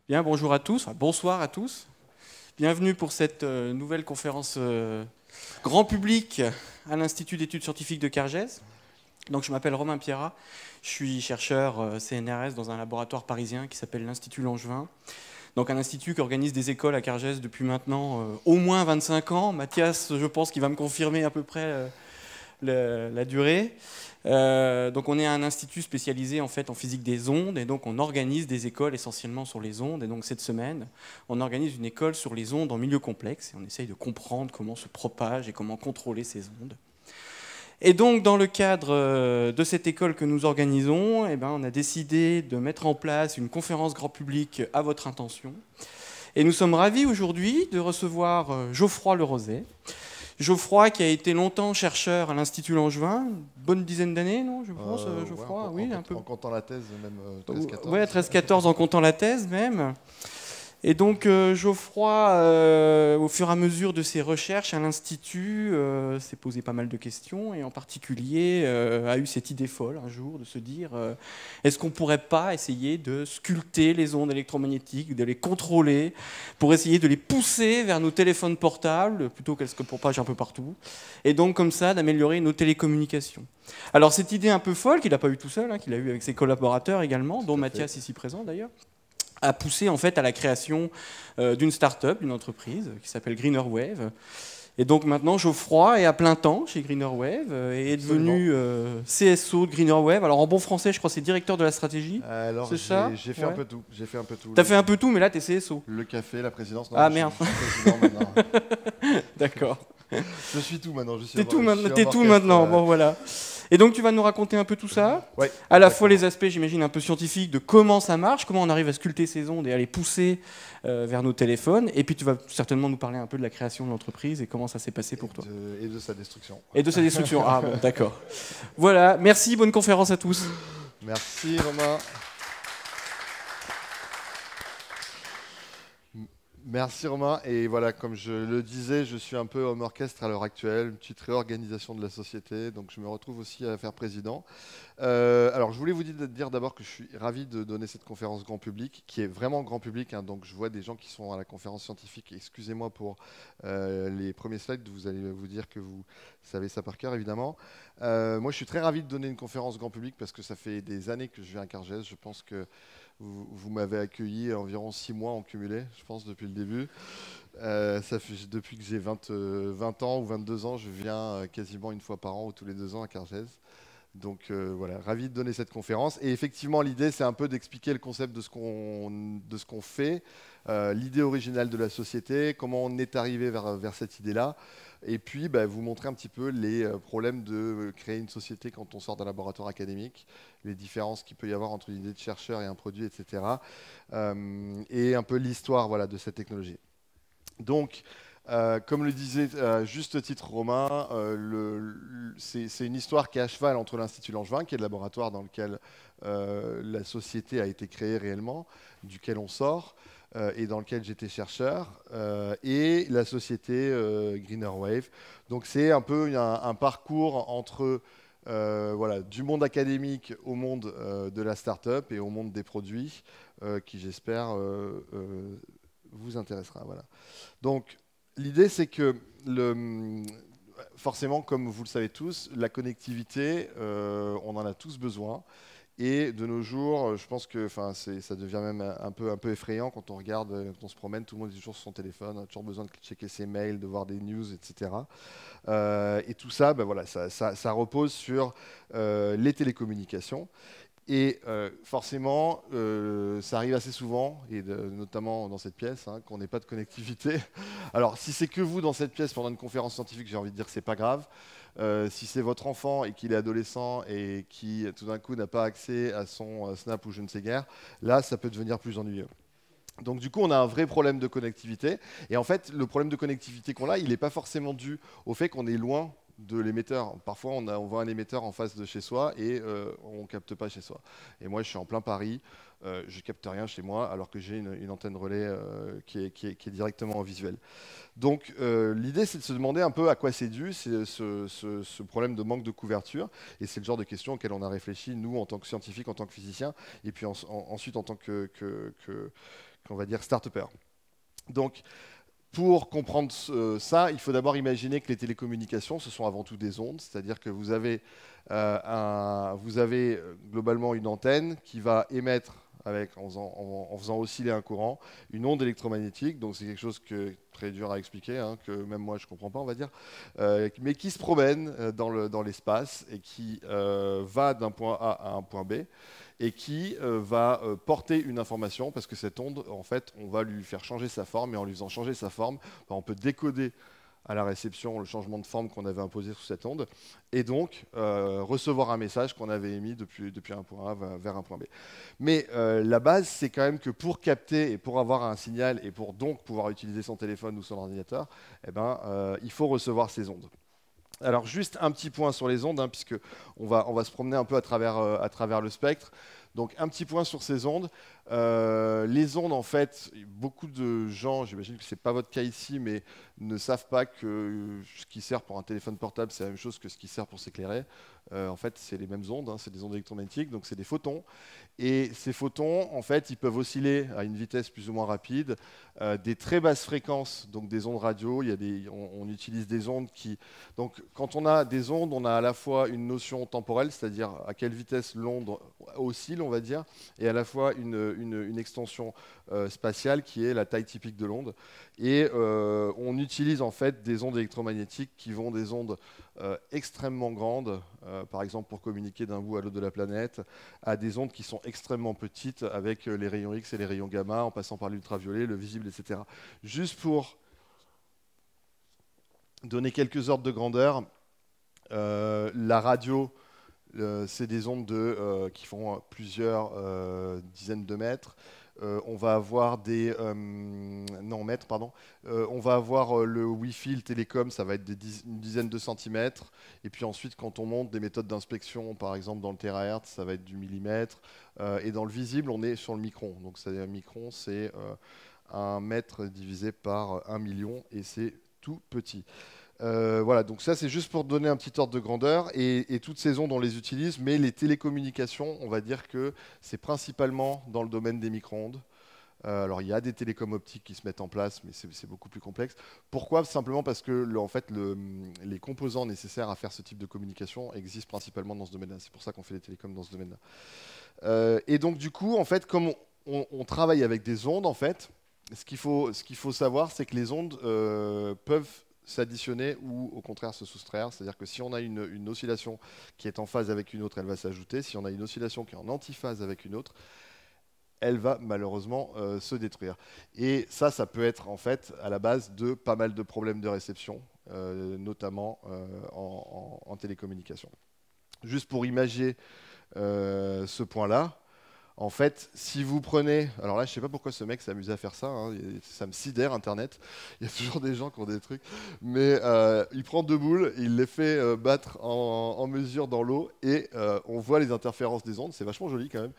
Bien, bonjour à tous, enfin, bonsoir à tous. Bienvenue pour cette nouvelle conférence grand public à l'Institut d'études scientifiques de Cargès. Donc, je m'appelle Romain Pierrat, je suis chercheur CNRS dans un laboratoire parisien qui s'appelle l'Institut Langevin. Donc, un institut qui organise des écoles à Cargès depuis maintenant au moins 25 ans. Mathias, je pense qu'il va me confirmer à peu près la durée. Donc on est un institut spécialisé en fait en physique des ondes et donc on organise des écoles essentiellement sur les ondes. Et donc cette semaine, on organise une école sur les ondes en milieu complexe et on essaye de comprendre comment se propagent et comment contrôler ces ondes. Et donc dans le cadre de cette école que nous organisons, eh ben, on a décidé de mettre en place une conférence grand public à votre intention. Et nous sommes ravis aujourd'hui de recevoir Geoffroy Lerozet. Geoffroy, qui a été longtemps chercheur à l'Institut Langevin, une bonne dizaine d'années, non, je pense, Geoffroy, ouais, oui, un peu. En comptant la thèse, même 13-14. Ouais, 13-14 en comptant la thèse même. Et donc Geoffroy, au fur et à mesure de ses recherches à l'Institut, s'est posé pas mal de questions et en particulier a eu cette idée folle un jour de se dire est-ce qu'on ne pourrait pas essayer de sculpter les ondes électromagnétiques, de les contrôler pour essayer de les pousser vers nos téléphones portables plutôt qu'elles se propagent un peu partout et donc comme ça d'améliorer nos télécommunications. Alors cette idée un peu folle qu'il n'a pas eue tout seul, hein, qu'il a eue avec ses collaborateurs également, dont Mathias ici présent d'ailleurs, a poussé en fait à la création d'une start-up, d'une entreprise qui s'appelle Greener Wave. Et donc maintenant, Geoffroy est à plein temps chez Greener Wave et est devenu CSO de Greener Wave. Alors en bon français, je crois que c'est directeur de la stratégie. Alors c'est ça j'ai fait un peu tout. J'ai fait un peu tout. T'as fait un peu tout, mais là, t'es CSO. Le café, la présidence. Non, Ah merde. Je suis président maintenant. D'accord. Je suis tout maintenant. T'es tout maintenant. Bon voilà. Et donc tu vas nous raconter un peu tout ça, ouais, à la fois les aspects, j'imagine, un peu scientifiques de comment ça marche, comment on arrive à sculpter ces ondes et à les pousser vers nos téléphones, et puis tu vas certainement nous parler un peu de la création de l'entreprise et comment ça s'est passé pour toi. Et de sa destruction. Et de sa destruction, ah bon, d'accord. Voilà, merci, bonne conférence à tous. Merci Romain. Merci Romain, et voilà, comme je le disais, je suis un peu homme orchestre à l'heure actuelle, une petite réorganisation de la société, donc je me retrouve aussi à faire président. Alors je voulais vous dire d'abord que je suis ravi de donner cette conférence grand public, qui est vraiment grand public, hein, donc je vois des gens qui sont à la conférence scientifique, excusez-moi pour les premiers slides, vous allez vous dire que vous savez ça par cœur évidemment. Moi je suis très ravi de donner une conférence grand public parce que ça fait des années que je viens à Cargès, je pense que vous m'avez accueilli environ 6 mois en cumulé, je pense, depuis le début. Ça fait, depuis que j'ai 20 ans ou 22 ans, je viens quasiment une fois par an ou tous les 2 ans à Cargès. Donc voilà, ravi de donner cette conférence. Et effectivement, l'idée, c'est un peu d'expliquer le concept de ce qu'on fait, l'idée originale de la société, comment on est arrivé vers cette idée-là. Et puis, vous montrer un petit peu les problèmes de créer une société quand on sort d'un laboratoire académique, les différences qu'il peut y avoir entre une idée de chercheur et un produit, etc. Et un peu l'histoire de cette technologie. Donc, comme le disait juste titre Romain, c'est une histoire qui est à cheval entre l'Institut Langevin, qui est le laboratoire dans lequel la société a été créée réellement, duquel on sort, et dans lequel j'étais chercheur, et la société Greener Wave. Donc c'est un peu un parcours entre du monde académique au monde de la start-up et au monde des produits, qui j'espère vous intéressera. Voilà. Donc l'idée c'est que forcément, comme vous le savez tous, la connectivité, on en a tous besoin. Et de nos jours, je pense que ça devient même un peu effrayant quand on regarde, quand on se promène, tout le monde est toujours sur son téléphone, on a toujours besoin de checker ses mails, de voir des news, etc. Et tout ça, ça repose sur les télécommunications. Et forcément, ça arrive assez souvent, et notamment dans cette pièce, hein, qu'on n'ait pas de connectivité. Alors, si c'est que vous dans cette pièce pendant une conférence scientifique, j'ai envie de dire que c'est pas grave. Si c'est votre enfant et qu'il est adolescent et qui tout d'un coup n'a pas accès à son Snap ou je ne sais guère, là, ça peut devenir plus ennuyeux. Donc du coup, on a un vrai problème de connectivité. Et en fait, le problème de connectivité qu'on a, il n'est pas forcément dû au fait qu'on est loin de l'émetteur. Parfois, on voit un émetteur en face de chez soi et on ne capte pas chez soi. Et moi, je suis en plein Paris, je ne capte rien chez moi alors que j'ai une antenne relais qui est directement en visuel. Donc l'idée, c'est de se demander un peu à quoi c'est dû ce problème de manque de couverture. Et c'est le genre de questions auxquelles on a réfléchi, nous, en tant que scientifiques, en tant que physiciens, et puis ensuite en tant qu'on va dire start-upers. Donc, pour comprendre ça, il faut d'abord imaginer que les télécommunications, ce sont avant tout des ondes, c'est-à-dire que vous avez globalement une antenne qui va émettre, en faisant osciller un courant, une onde électromagnétique. Donc c'est quelque chose très dur à expliquer, hein, que même moi je ne comprends pas, on va dire, mais qui se promène dans l'espace et qui va d'un point A à un point B et qui va porter une information, parce que cette onde, en fait, on va lui faire changer sa forme, et en lui faisant changer sa forme, on peut décoder à la réception le changement de forme qu'on avait imposé sous cette onde, et donc recevoir un message qu'on avait émis depuis un point A vers un point B. Mais la base, c'est quand même que pour capter et pour avoir un signal, et pour donc pouvoir utiliser son téléphone ou son ordinateur, il faut recevoir ces ondes. Alors juste un petit point sur les ondes, hein, puisque on va se promener un peu à travers le spectre. Donc un petit point sur ces ondes. Les ondes, en fait, beaucoup de gens, j'imagine que ce n'est pas votre cas ici, mais ne savent pas que ce qui sert pour un téléphone portable, c'est la même chose que ce qui sert pour s'éclairer. En fait, c'est les mêmes ondes, hein, c'est des ondes électromagnétiques, donc c'est des photons. Et ces photons, en fait, ils peuvent osciller à une vitesse plus ou moins rapide, des très basses fréquences, donc des ondes radio. On utilise des ondes qui... Donc, quand on a des ondes, on a à la fois une notion temporelle, c'est-à-dire à quelle vitesse l'onde oscille, on va dire, et à la fois une extension spatiale qui est la taille typique de l'onde. Et on utilise en fait des ondes électromagnétiques qui vont des ondes extrêmement grandes, par exemple pour communiquer d'un bout à l'autre de la planète, à des ondes qui sont extrêmement petites avec les rayons X et les rayons gamma, en passant par l'ultraviolet, le visible, etc. Juste pour donner quelques ordres de grandeur, la radio, c'est des ondes qui font plusieurs dizaines de mètres. On va avoir mètres, pardon. On va avoir le Wi-Fi, le télécom, ça va être une dizaine de centimètres. Et puis ensuite, quand on monte des méthodes d'inspection, par exemple dans le terahertz, ça va être du millimètre. Et dans le visible, on est sur le micron. Donc un micron, c'est 1 mètre divisé par 1 million, et c'est tout petit. Voilà, donc ça c'est juste pour donner un petit ordre de grandeur, et toutes ces ondes on les utilise, mais les télécommunications, on va dire que c'est principalement dans le domaine des micro-ondes. Alors il y a des télécoms optiques qui se mettent en place, mais c'est beaucoup plus complexe. Pourquoi? Simplement parce que en fait, les composants nécessaires à faire ce type de communication existent principalement dans ce domaine-là. C'est pour ça qu'on fait des télécoms dans ce domaine-là. Et donc du coup, en fait, comme on travaille avec des ondes, en fait, ce qu'il faut savoir, c'est que les ondes peuvent s'additionner ou au contraire se soustraire. C'est-à-dire que si on a une oscillation qui est en phase avec une autre, elle va s'ajouter. Si on a une oscillation qui est en antiphase avec une autre, elle va malheureusement se détruire. Et ça peut être en fait à la base de pas mal de problèmes de réception, notamment en télécommunication. Juste pour imager ce point-là, en fait, si vous prenez... Alors là, je ne sais pas pourquoi ce mec s'est amusé à faire ça, hein, ça me sidère, Internet. Il y a toujours des gens qui ont des trucs. Mais il prend 2 boules, il les fait battre en mesure dans l'eau, et on voit les interférences des ondes. C'est vachement joli quand même.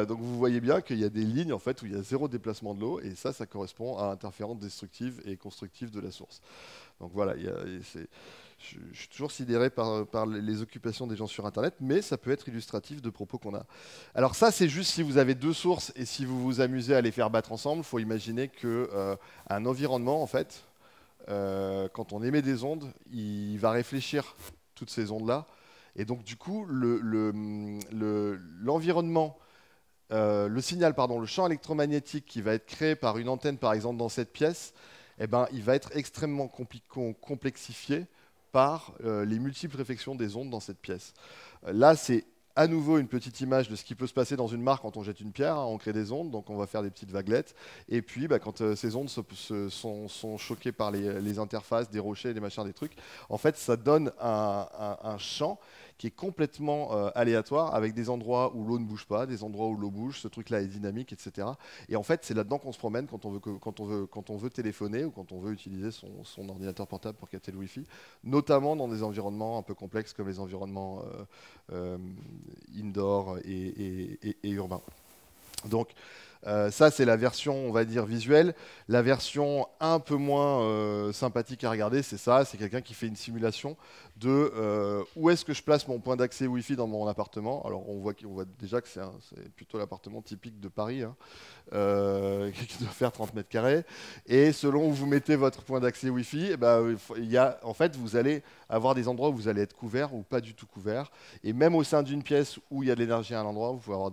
Donc vous voyez bien qu'il y a des lignes en fait, où il y a 0 déplacement de l'eau, et ça correspond à interférences destructives et constructives de la source. Donc voilà, je suis toujours sidéré par les occupations des gens sur Internet, mais ça peut être illustratif de propos qu'on a. Alors ça, c'est juste si vous avez 2 sources et si vous vous amusez à les faire battre ensemble. Il faut imaginer qu'un environnement, en fait, quand on émet des ondes, il va réfléchir toutes ces ondes-là. Et donc, du coup, l'environnement, le signal, pardon, le champ électromagnétique qui va être créé par une antenne, par exemple, dans cette pièce, il va être extrêmement complexifié par les multiples réflexions des ondes dans cette pièce. Là, c'est à nouveau une petite image de ce qui peut se passer dans une mare quand on jette une pierre, hein, on crée des ondes, donc on va faire des petites vaguelettes. Et puis, quand ces ondes sont choquées par les interfaces, des rochers, des machins, des trucs, en fait, ça donne un champ qui est complètement aléatoire, avec des endroits où l'eau ne bouge pas, des endroits où l'eau bouge, ce truc-là est dynamique, etc. Et en fait, c'est là-dedans qu'on se promène quand on veut téléphoner ou quand on veut utiliser son ordinateur portable pour capter le Wi-Fi, notamment dans des environnements un peu complexes comme les environnements indoor et urbains. Donc, Ça, c'est la version, on va dire, visuelle. La version un peu moins sympathique à regarder, c'est ça. C'est quelqu'un qui fait une simulation de où est-ce que je place mon point d'accès Wi-Fi dans mon appartement. Alors, on voit déjà que c'est plutôt l'appartement typique de Paris, hein, qui doit faire 30 mètres carrés. Et selon où vous mettez votre point d'accès Wi-Fi, eh ben, en fait, vous allez avoir des endroits où vous allez être couvert ou pas du tout couvert. Et même au sein d'une pièce où il y a de l'énergie à un endroit, vous pouvez avoir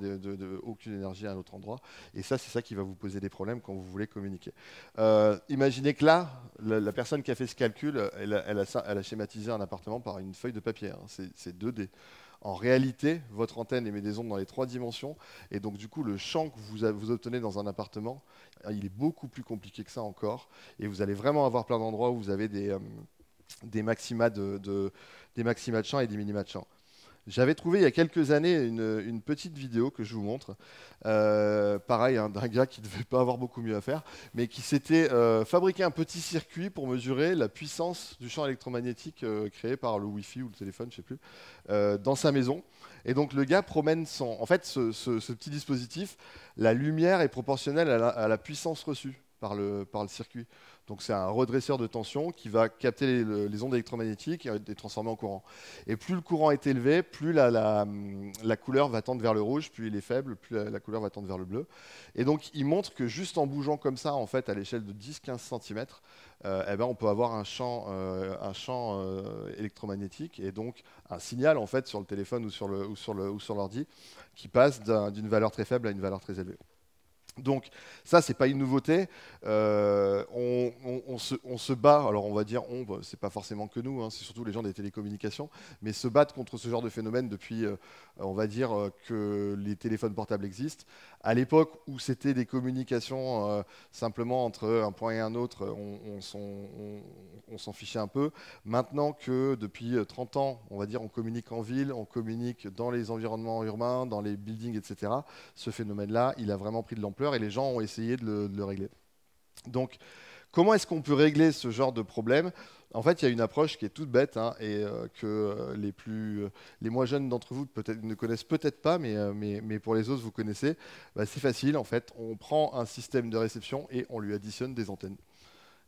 aucune énergie à un autre endroit. Et ça, c'est ça qui va vous poser des problèmes quand vous voulez communiquer. Imaginez que là, la personne qui a fait ce calcul, elle a schématisé un appartement par une feuille de papier. Hein. C'est 2D. En réalité, votre antenne émet des ondes dans les 3 dimensions. Et donc, du coup, le champ que vous obtenez dans un appartement, il est beaucoup plus compliqué que ça encore. Et vous allez vraiment avoir plein d'endroits où vous avez des maxima des maxima de champ et des minima de champ. J'avais trouvé il y a quelques années une petite vidéo que je vous montre, pareil, hein, d'un gars qui ne devait pas avoir beaucoup mieux à faire, mais qui s'était fabriqué un petit circuit pour mesurer la puissance du champ électromagnétique créé par le Wi-Fi ou le téléphone, je ne sais plus, dans sa maison. Et donc le gars promène en fait, ce petit dispositif, la lumière est proportionnelle à la puissance reçue par le circuit. Donc c'est un redresseur de tension qui va capter les ondes électromagnétiques et les transformer en courant. Et plus le courant est élevé, plus la couleur va tendre vers le rouge, plus il est faible, plus la couleur va tendre vers le bleu. Et donc il montre que juste en bougeant comme ça, en fait, à l'échelle de 10-15 cm, eh ben, on peut avoir un champ électromagnétique et donc un signal en fait, sur le téléphone ou sur l'ordi qui passe d'une valeur très faible à une valeur très élevée. Donc ça, c'est pas une nouveauté. On se bat, alors on va dire c'est pas forcément que nous, hein, c'est surtout les gens des télécommunications, mais se battent contre ce genre de phénomène depuis, on va dire, que les téléphones portables existent. À l'époque où c'était des communications simplement entre un point et un autre, on s'en fichait un peu. Maintenant que depuis 30 ans, on va dire, on communique en ville, on communique dans les environnements urbains, dans les buildings, etc., ce phénomène-là, il a vraiment pris de l'ampleur et les gens ont essayé de le régler. Donc, comment est-ce qu'on peut régler ce genre de problème? En fait, il y a une approche qui est toute bête, hein, et que les moins jeunes d'entre vous ne connaissent peut-être pas, mais pour les autres, vous connaissez. Bah, c'est facile, en fait. On prend un système de réception et on lui additionne des antennes.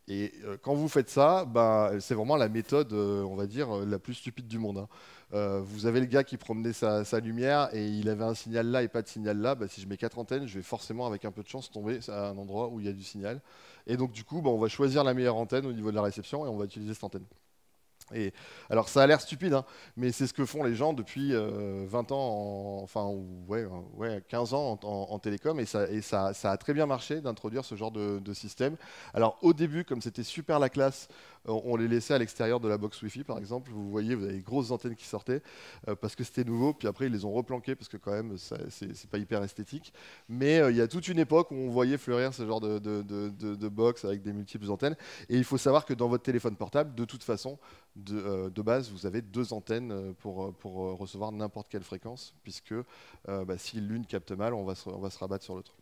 Et quand vous faites ça, bah, c'est vraiment la méthode, on va dire, la plus stupide du monde. Hein. Vous avez le gars qui promenait sa lumière et il avait un signal là et pas de signal là. Bah, si je mets 4 antennes, je vais forcément, avec un peu de chance, tomber à un endroit où il y a du signal. Et donc, du coup, bah, on va choisir la meilleure antenne au niveau de la réception et on va utiliser cette antenne. Et alors ça a l'air stupide, hein, mais c'est ce que font les gens depuis 20 ans, enfin 15 ans en télécom, et ça a très bien marché d'introduire ce genre de système. Alors au début, comme c'était super la classe, on les laissait à l'extérieur de la box Wi-Fi par exemple. Vous voyez, vous avez des grosses antennes qui sortaient parce que c'était nouveau, puis après ils les ont replanquées parce que quand même c'est pas hyper esthétique. Mais il y a toute une époque où on voyait fleurir ce genre de box avec des multiples antennes, et il faut savoir que dans votre téléphone portable, de toute façon, de base, vous avez 2 antennes pour recevoir n'importe quelle fréquence, puisque si l'une capte mal, on va se rabattre sur l'autre.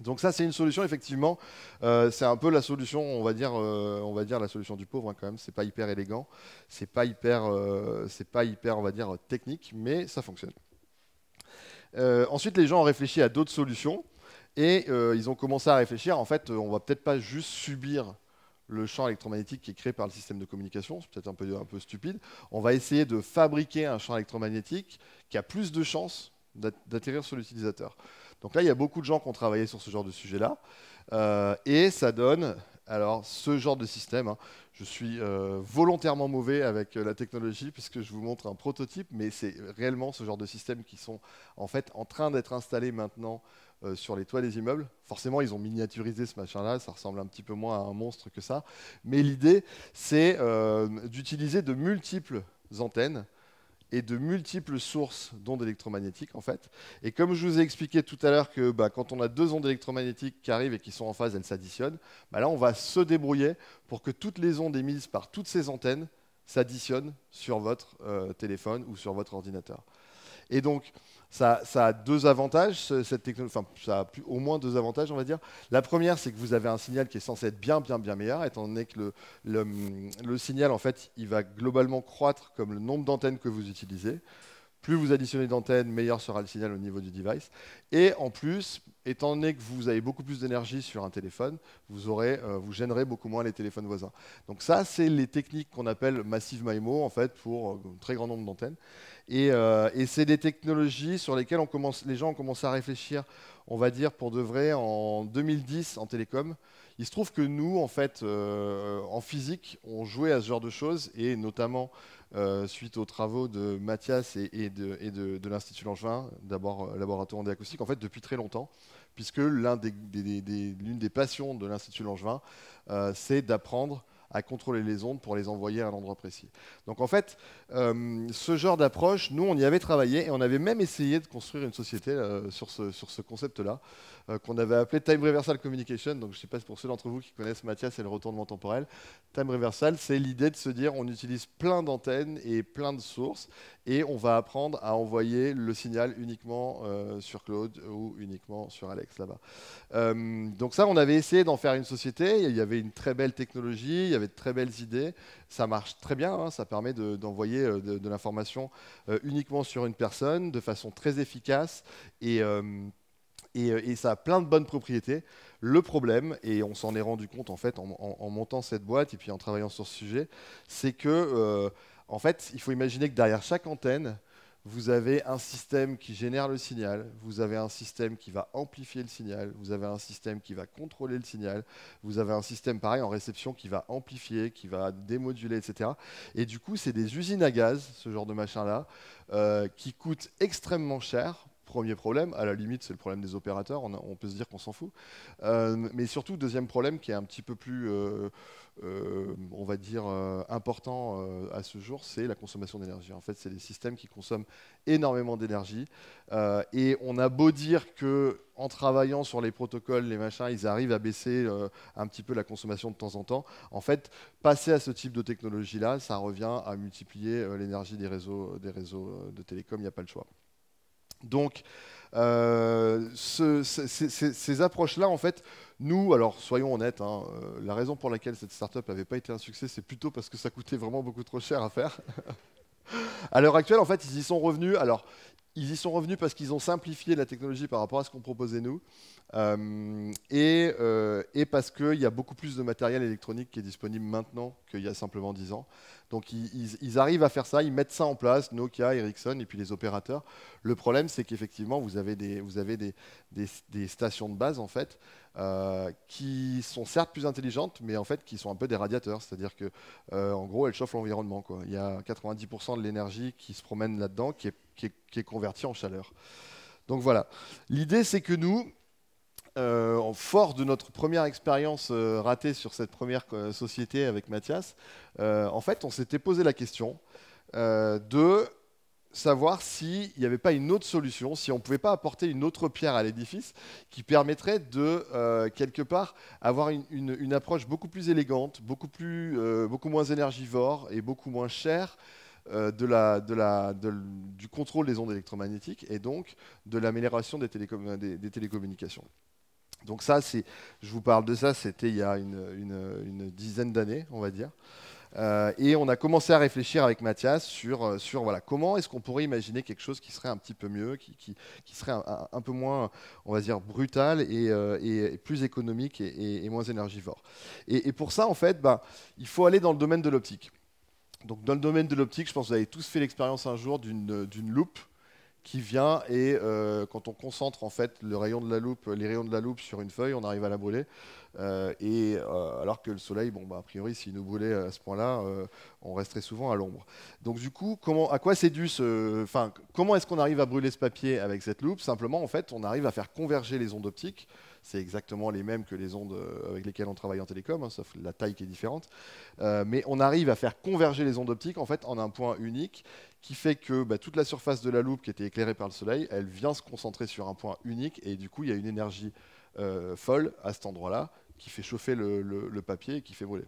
Donc ça, c'est une solution, effectivement. C'est un peu la solution, on va dire la solution du pauvre, hein, quand même. C'est pas hyper élégant, c'est pas hyper, on va dire, technique, mais ça fonctionne. Ensuite, les gens ont réfléchi à d'autres solutions, et ils ont commencé à réfléchir. En fait, on va peut-être pas juste subir le champ électromagnétique qui est créé par le système de communication, c'est peut-être un peu stupide. On va essayer de fabriquer un champ électromagnétique qui a plus de chances d'atterrir sur l'utilisateur. Donc là, il y a beaucoup de gens qui ont travaillé sur ce genre de sujet-là, et ça donne alors ce genre de système. Hein. Je suis volontairement mauvais avec la technologie puisque je vous montre un prototype, mais c'est réellement ce genre de systèmes qui sont en fait en train d'être installés maintenant sur les toits des immeubles. Forcément, ils ont miniaturisé ce machin-là, ça ressemble un petit peu moins à un monstre que ça. Mais l'idée, c'est d'utiliser de multiples antennes et de multiples sources d'ondes électromagnétiques, en fait. Et comme je vous ai expliqué tout à l'heure que quand on a 2 ondes électromagnétiques qui arrivent et qui sont en phase, elles s'additionnent, là, on va se débrouiller pour que toutes les ondes émises par toutes ces antennes s'additionnent sur votre téléphone ou sur votre ordinateur. Et donc, ça a 2 avantages, cette technologie, enfin, ça a au moins 2 avantages, on va dire. La première, c'est que vous avez un signal qui est censé être bien meilleur, étant donné que le signal, en fait, il va globalement croître comme le nombre d'antennes que vous utilisez. Plus vous additionnez d'antennes, meilleur sera le signal au niveau du device. Et en plus, étant donné que vous avez beaucoup plus d'énergie sur un téléphone, vous gênerez beaucoup moins les téléphones voisins. Donc ça, c'est les techniques qu'on appelle Massive MIMO, en fait, pour un très grand nombre d'antennes. Et c'est des technologies sur lesquelles les gens ont commencé à réfléchir, on va dire, pour de vrai, en 2010 en télécom. Il se trouve que nous, en fait, en physique, on jouait à ce genre de choses, et notamment suite aux travaux de Mathias et de l'Institut Langevin, d'abord laboratoire en acoustique, en fait, depuis très longtemps, puisque l'une des passions de l'Institut Langevin, c'est d'apprendre à contrôler les ondes pour les envoyer à un endroit précis. Donc en fait, ce genre d'approche, nous on y avait travaillé et on avait même essayé de construire une société sur ce concept-là, qu'on avait appelé Time Reversal Communication. Donc je ne sais pas, pour ceux d'entre vous qui connaissent Mathias et le retournement temporel, Time Reversal, c'est l'idée de se dire on utilise plein d'antennes et plein de sources et on va apprendre à envoyer le signal uniquement sur Claude ou uniquement sur Alex là-bas. Donc ça, on avait essayé d'en faire une société. Il y avait une très belle technologie, il y avait de très belles idées. Ça marche très bien, hein, ça permet d'envoyer de l'information uniquement sur une personne de façon très efficace et ça a plein de bonnes propriétés. Le problème, et on s'en est rendu compte en fait en montant cette boîte et puis en travaillant sur ce sujet, c'est que en fait, il faut imaginer que derrière chaque antenne, vous avez un système qui génère le signal, vous avez un système qui va amplifier le signal, vous avez un système qui va contrôler le signal, vous avez un système pareil en réception qui va amplifier, qui va démoduler, etc. Et du coup, c'est des usines à gaz, ce genre de machin-là, qui coûtent extrêmement cher. Premier problème, à la limite, c'est le problème des opérateurs, on peut se dire qu'on s'en fout. Mais surtout, deuxième problème qui est un petit peu plus, on va dire, important à ce jour, c'est la consommation d'énergie. En fait, c'est des systèmes qui consomment énormément d'énergie. Et on a beau dire qu'en travaillant sur les protocoles, les machins, ils arrivent à baisser un petit peu la consommation de temps en temps. En fait, passer à ce type de technologie-là, ça revient à multiplier l'énergie des réseaux de télécom, il n'y a pas le choix. Donc, ces approches-là, en fait, nous, alors soyons honnêtes, hein, la raison pour laquelle cette startup n'avait pas été un succès, c'est plutôt parce que ça coûtait vraiment beaucoup trop cher à faire. À l'heure actuelle, en fait, ils y sont revenus. Alors, ils y sont revenus parce qu'ils ont simplifié la technologie par rapport à ce qu'on proposait nous, et parce qu'il y a beaucoup plus de matériel électronique qui est disponible maintenant qu'il y a simplement 10 ans. Donc ils arrivent à faire ça, ils mettent ça en place, Nokia, Ericsson et puis les opérateurs. Le problème, c'est qu'effectivement, vous avez des stations de base en fait, qui sont certes plus intelligentes, mais en fait qui sont un peu des radiateurs. C'est-à-dire que, en gros, elles chauffent l'environnement, quoi. Il y a 90% de l'énergie qui se promène là-dedans, qui est convertie en chaleur. Donc voilà. L'idée, c'est que nous, fort de notre première expérience ratée sur cette première société avec Mathias, en fait, on s'était posé la question de savoir s'il n'y avait pas une autre solution, si on ne pouvait pas apporter une autre pierre à l'édifice qui permettrait de, quelque part, avoir une approche beaucoup plus élégante, beaucoup moins énergivore et beaucoup moins chère du contrôle des ondes électromagnétiques et donc de l'amélioration des télécommunications. Donc ça, je vous parle de ça, c'était il y a une dizaine d'années, on va dire. Et on a commencé à réfléchir avec Mathias sur voilà, comment est-ce qu'on pourrait imaginer quelque chose qui serait un petit peu mieux, qui serait un peu moins, on va dire, brutal et plus économique et moins énergivore. Et pour ça, en fait, il faut aller dans le domaine de l'optique. Donc dans le domaine de l'optique, je pense que vous avez tous fait l'expérience un jour d'une loupe qui vient et quand on concentre en fait les rayons de la loupe sur une feuille, on arrive à la brûler. Alors que le soleil, a priori, s'il nous brûlait à ce point-là, on resterait souvent à l'ombre. Donc du coup, comment est-ce qu'on arrive à brûler ce papier avec cette loupe? Simplement, en fait, on arrive à faire converger les ondes optiques. C'est exactement les mêmes que les ondes avec lesquelles on travaille en télécom, hein, sauf la taille qui est différente. Mais on arrive à faire converger les ondes optiques en fait en un point unique qui fait que toute la surface de la loupe qui était éclairée par le soleil, elle vient se concentrer sur un point unique et du coup, il y a une énergie folle à cet endroit-là qui fait chauffer le papier et qui fait brûler.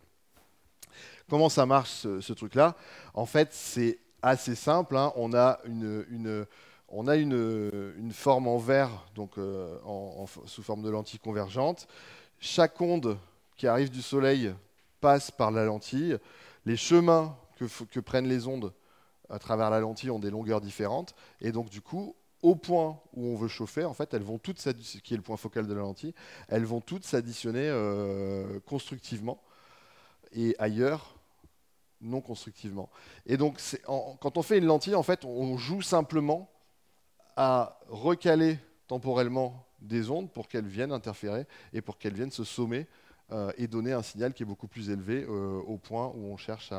Comment ça marche ce truc-là? En fait, c'est assez simple, hein. On a une forme en verre, donc sous forme de lentille convergente. Chaque onde qui arrive du soleil passe par la lentille. Les chemins que prennent les ondes à travers la lentille ont des longueurs différentes. Et donc, du coup, au point où on veut chauffer, en fait, elles vont toutes s'additionner, qui est le point focal de la lentille, elles vont toutes s'additionner constructivement et ailleurs non constructivement. Et donc, quand on fait une lentille, en fait, on joue simplement à recaler temporellement des ondes pour qu'elles viennent interférer et pour qu'elles viennent se sommer et donner un signal qui est beaucoup plus élevé au point où on cherche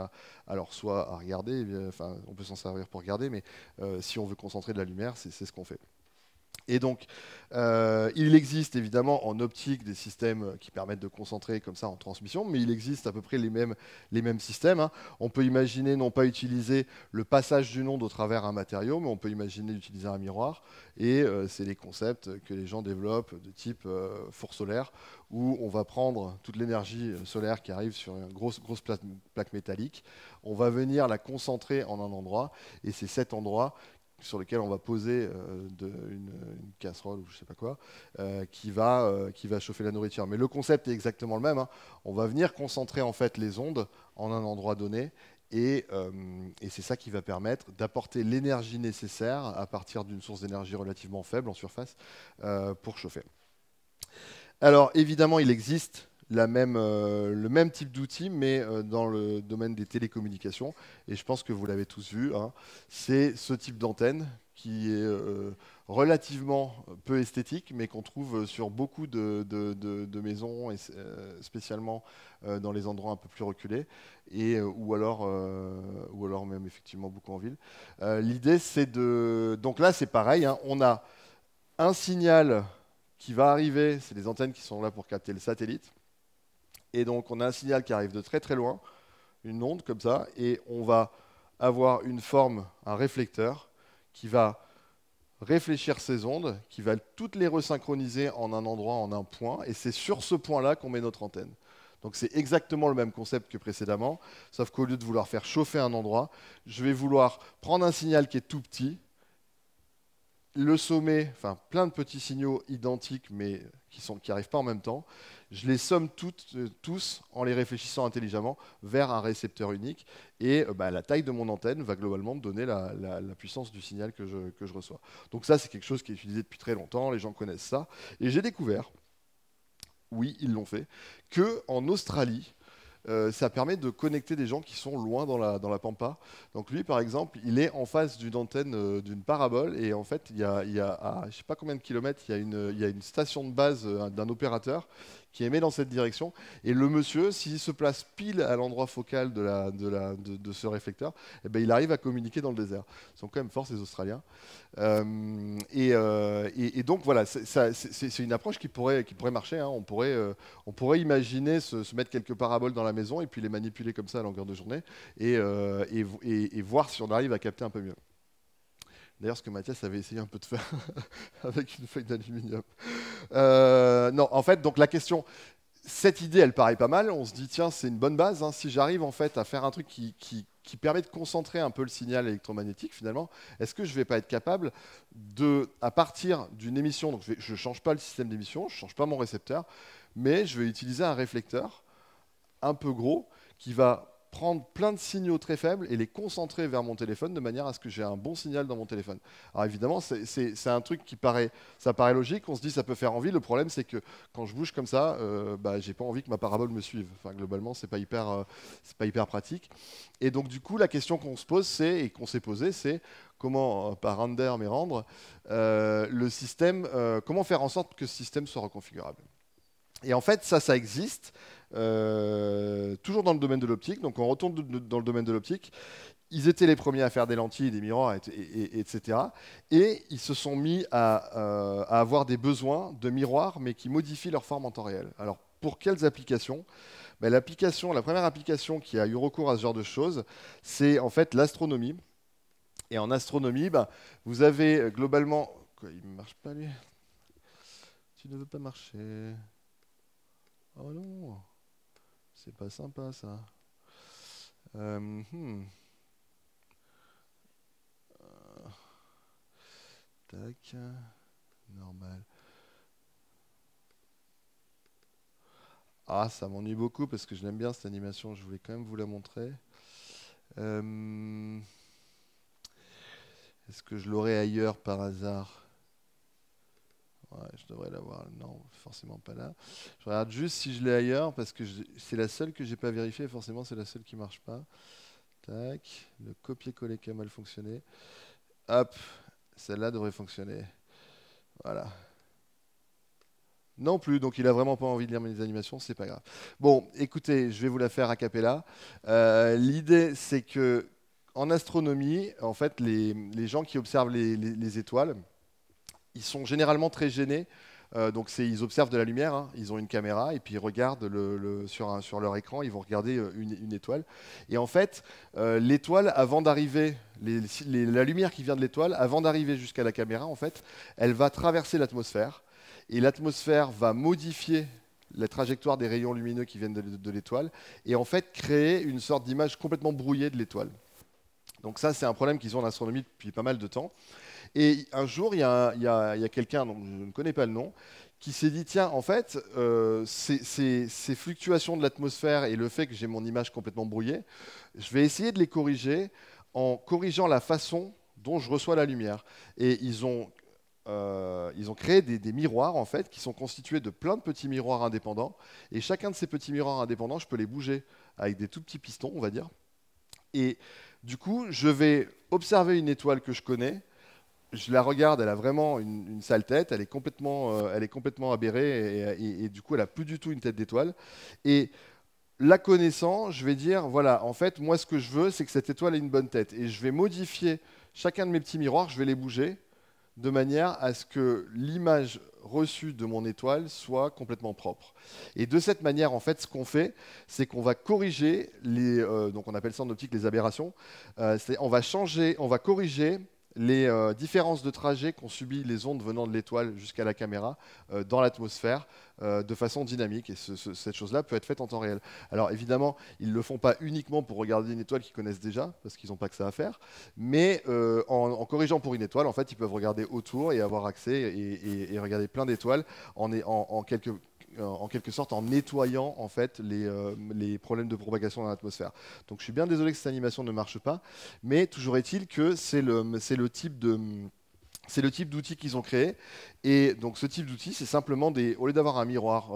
alors soit à regarder, enfin on peut s'en servir pour regarder, mais si on veut concentrer de la lumière, c'est ce qu'on fait. Et donc, il existe évidemment en optique des systèmes qui permettent de concentrer comme ça en transmission, mais il existe à peu près les mêmes systèmes, hein. On peut imaginer non pas utiliser le passage d'une onde au travers un matériau, mais on peut imaginer utiliser un miroir. Et c'est les concepts que les gens développent de type four solaire, où on va prendre toute l'énergie solaire qui arrive sur une grosse plaque métallique, on va venir la concentrer en un endroit, et c'est cet endroit sur lequel on va poser une casserole ou je ne sais pas quoi, qui va chauffer la nourriture. Mais le concept est exactement le même, hein. On va venir concentrer en fait les ondes en un endroit donné, et c'est ça qui va permettre d'apporter l'énergie nécessaire à partir d'une source d'énergie relativement faible en surface pour chauffer. Alors évidemment, il existe le même type d'outil, mais dans le domaine des télécommunications. Et je pense que vous l'avez tous vu, hein. C'est ce type d'antenne qui est relativement peu esthétique, mais qu'on trouve sur beaucoup de maisons, et spécialement dans les endroits un peu plus reculés, ou alors même effectivement beaucoup en ville. L'idée, c'est de... Donc là, c'est pareil, hein. On a un signal qui va arriver, c'est des antennes qui sont là pour capter le satellite. Et donc, on a un signal qui arrive de très très loin, une onde comme ça, et on va avoir une forme, un réflecteur, qui va réfléchir ces ondes, qui va toutes les resynchroniser en un endroit, en un point, et c'est sur ce point-là qu'on met notre antenne. Donc c'est exactement le même concept que précédemment, sauf qu'au lieu de vouloir faire chauffer un endroit, je vais vouloir prendre un signal qui est tout petit, le sommet, enfin plein de petits signaux identiques mais qui n'arrivent pas en même temps, je les somme tous en les réfléchissant intelligemment vers un récepteur unique, et la taille de mon antenne va globalement me donner la puissance du signal que je reçois. Donc ça, c'est quelque chose qui est utilisé depuis très longtemps, les gens connaissent ça, et j'ai découvert, oui, ils l'ont fait, qu'en Australie, ça permet de connecter des gens qui sont loin dans la pampa. Donc lui, par exemple, il est en face d'une antenne d'une parabole, et en fait, il y a à je ne sais pas combien de kilomètres, il y a une station de base d'un opérateur qui émet dans cette direction. Et le monsieur, s'il se place pile à l'endroit focal de ce réflecteur, eh ben, il arrive à communiquer dans le désert. Ils sont quand même forts, ces Australiens. Et donc voilà, c'est une approche qui pourrait marcher, hein. On pourrait imaginer se mettre quelques paraboles dans la maison et puis les manipuler comme ça à longueur de journée, et voir si on arrive à capter un peu mieux. D'ailleurs, ce que Mathias avait essayé un peu de faire avec une feuille d'aluminium. Non, en fait, donc la question, cette idée, elle paraît pas mal. On se dit, tiens, c'est une bonne base, hein. Si j'arrive en fait à faire un truc qui permet de concentrer un peu le signal électromagnétique, finalement, est-ce que je ne vais pas être capable à partir d'une émission, donc je ne change pas le système d'émission, je ne change pas mon récepteur, mais je vais utiliser un réflecteur un peu gros qui va prendre plein de signaux très faibles et les concentrer vers mon téléphone de manière à ce que j'ai un bon signal dans mon téléphone. Alors évidemment, c'est un truc ça paraît logique, on se dit ça peut faire envie. Le problème, c'est que quand je bouge comme ça, j'ai pas envie que ma parabole me suive. Enfin, globalement, c'est pas hyper pratique. Et donc du coup, la question qu'on se pose, et qu'on s'est posée, c'est comment, par render mais rendre, le système, comment faire en sorte que ce système soit reconfigurable. Et en fait, ça existe, toujours dans le domaine de l'optique. Donc on retourne dans le domaine de l'optique. Ils étaient les premiers à faire des lentilles, des miroirs, etc. Et ils se sont mis à avoir des besoins de miroirs, mais qui modifient leur forme en temps réel. Alors pour quelles applications? La première application qui a eu recours à ce genre de choses, c'est en fait l'astronomie. Et en astronomie, vous avez globalement... Quoi, il ne marche pas lui? Tu ne veux pas marcher? Oh non, c'est pas sympa ça. Euh, Tac, normal. Ah, ça m'ennuie beaucoup parce que je l'aime bien cette animation, je voulais quand même vous la montrer. Est-ce que je l'aurai ailleurs par hasard? Ouais, je devrais l'avoir. Non, forcément pas là. Je regarde juste si je l'ai ailleurs parce que c'est la seule que j'ai pas vérifiée. Forcément, c'est la seule qui marche pas. Tac. Le copier-coller qui a mal fonctionné. Hop. Celle-là devrait fonctionner. Voilà. Non plus, donc il a vraiment pas envie de lire mes animations, c'est pas grave. Bon, écoutez, je vais vous la faire a cappella. L'idée, c'est que en astronomie, en fait, les gens qui observent les étoiles, ils sont généralement très gênés. Donc ils observent de la lumière, hein. Ils ont une caméra et puis ils regardent sur leur écran, ils vont regarder une étoile. Et en fait, l'étoile, avant d'arriver, la lumière qui vient de l'étoile, avant d'arriver jusqu'à la caméra, en fait, elle va traverser l'atmosphère. Et l'atmosphère va modifier la trajectoire des rayons lumineux qui viennent de l'étoile et en fait créer une sorte d'image complètement brouillée de l'étoile. Donc ça, c'est un problème qu'ils ont en astronomie depuis pas mal de temps. Et un jour, il y a quelqu'un, dont je ne connais pas le nom, qui s'est dit, tiens, en fait, ces fluctuations de l'atmosphère et le fait que j'ai mon image complètement brouillée, je vais essayer de les corriger en corrigeant la façon dont je reçois la lumière. Et ils ont créé des miroirs, en fait, qui sont constitués de plein de petits miroirs indépendants. Et chacun de ces petits miroirs indépendants, je peux les bouger avec des tout petits pistons, on va dire. Et du coup, je vais observer une étoile que je connais. Je la regarde, elle a vraiment une sale tête, elle est complètement aberrée et du coup, elle n'a plus du tout une tête d'étoile. Et la connaissant, je vais dire, voilà, en fait, moi, ce que je veux, c'est que cette étoile ait une bonne tête. Et je vais modifier chacun de mes petits miroirs, je vais les bouger de manière à ce que l'image reçue de mon étoile soit complètement propre. Et de cette manière, en fait, ce qu'on fait, c'est qu'on va corriger donc on appelle ça en optique les aberrations. On va corriger les différences de trajet qu'ont subi les ondes venant de l'étoile jusqu'à la caméra dans l'atmosphère de façon dynamique. Et cette chose-là peut être faite en temps réel. Alors évidemment, ils ne le font pas uniquement pour regarder une étoile qu'ils connaissent déjà, parce qu'ils n'ont pas que ça à faire, mais en corrigeant pour une étoile, en fait, ils peuvent regarder autour et avoir accès et regarder plein d'étoiles en quelque sorte en nettoyant en fait les problèmes de propagation dans l'atmosphère. Donc je suis bien désolé que cette animation ne marche pas, mais toujours est-il que c'est le type d'outil qu'ils ont créé. Et donc ce type d'outil, c'est simplement au lieu d'avoir un miroir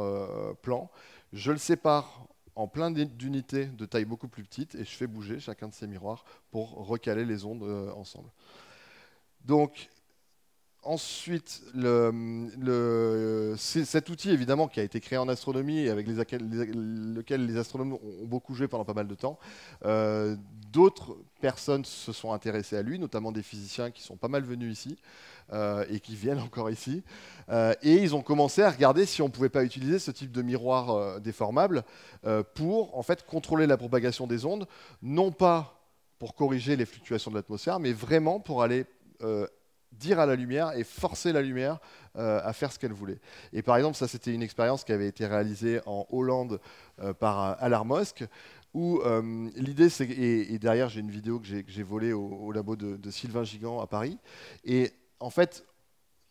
plan, je le sépare en plein d'unités de taille beaucoup plus petite et je fais bouger chacun de ces miroirs pour recaler les ondes ensemble. Donc ensuite, cet outil, évidemment, qui a été créé en astronomie et avec lequel les astronomes ont beaucoup joué pendant pas mal de temps, d'autres personnes se sont intéressées à lui, notamment des physiciens qui sont pas mal venus ici et qui viennent encore ici. Et ils ont commencé à regarder si on ne pouvait pas utiliser ce type de miroir déformable pour en fait, contrôler la propagation des ondes, non pas pour corriger les fluctuations de l'atmosphère, mais vraiment pour aller dire à la lumière et forcer la lumière à faire ce qu'elle voulait. Et par exemple, ça c'était une expérience qui avait été réalisée en Hollande par Alarmosk, où l'idée c'est, et derrière j'ai une vidéo que j'ai volée au labo de Sylvain Gigant à Paris, et en fait,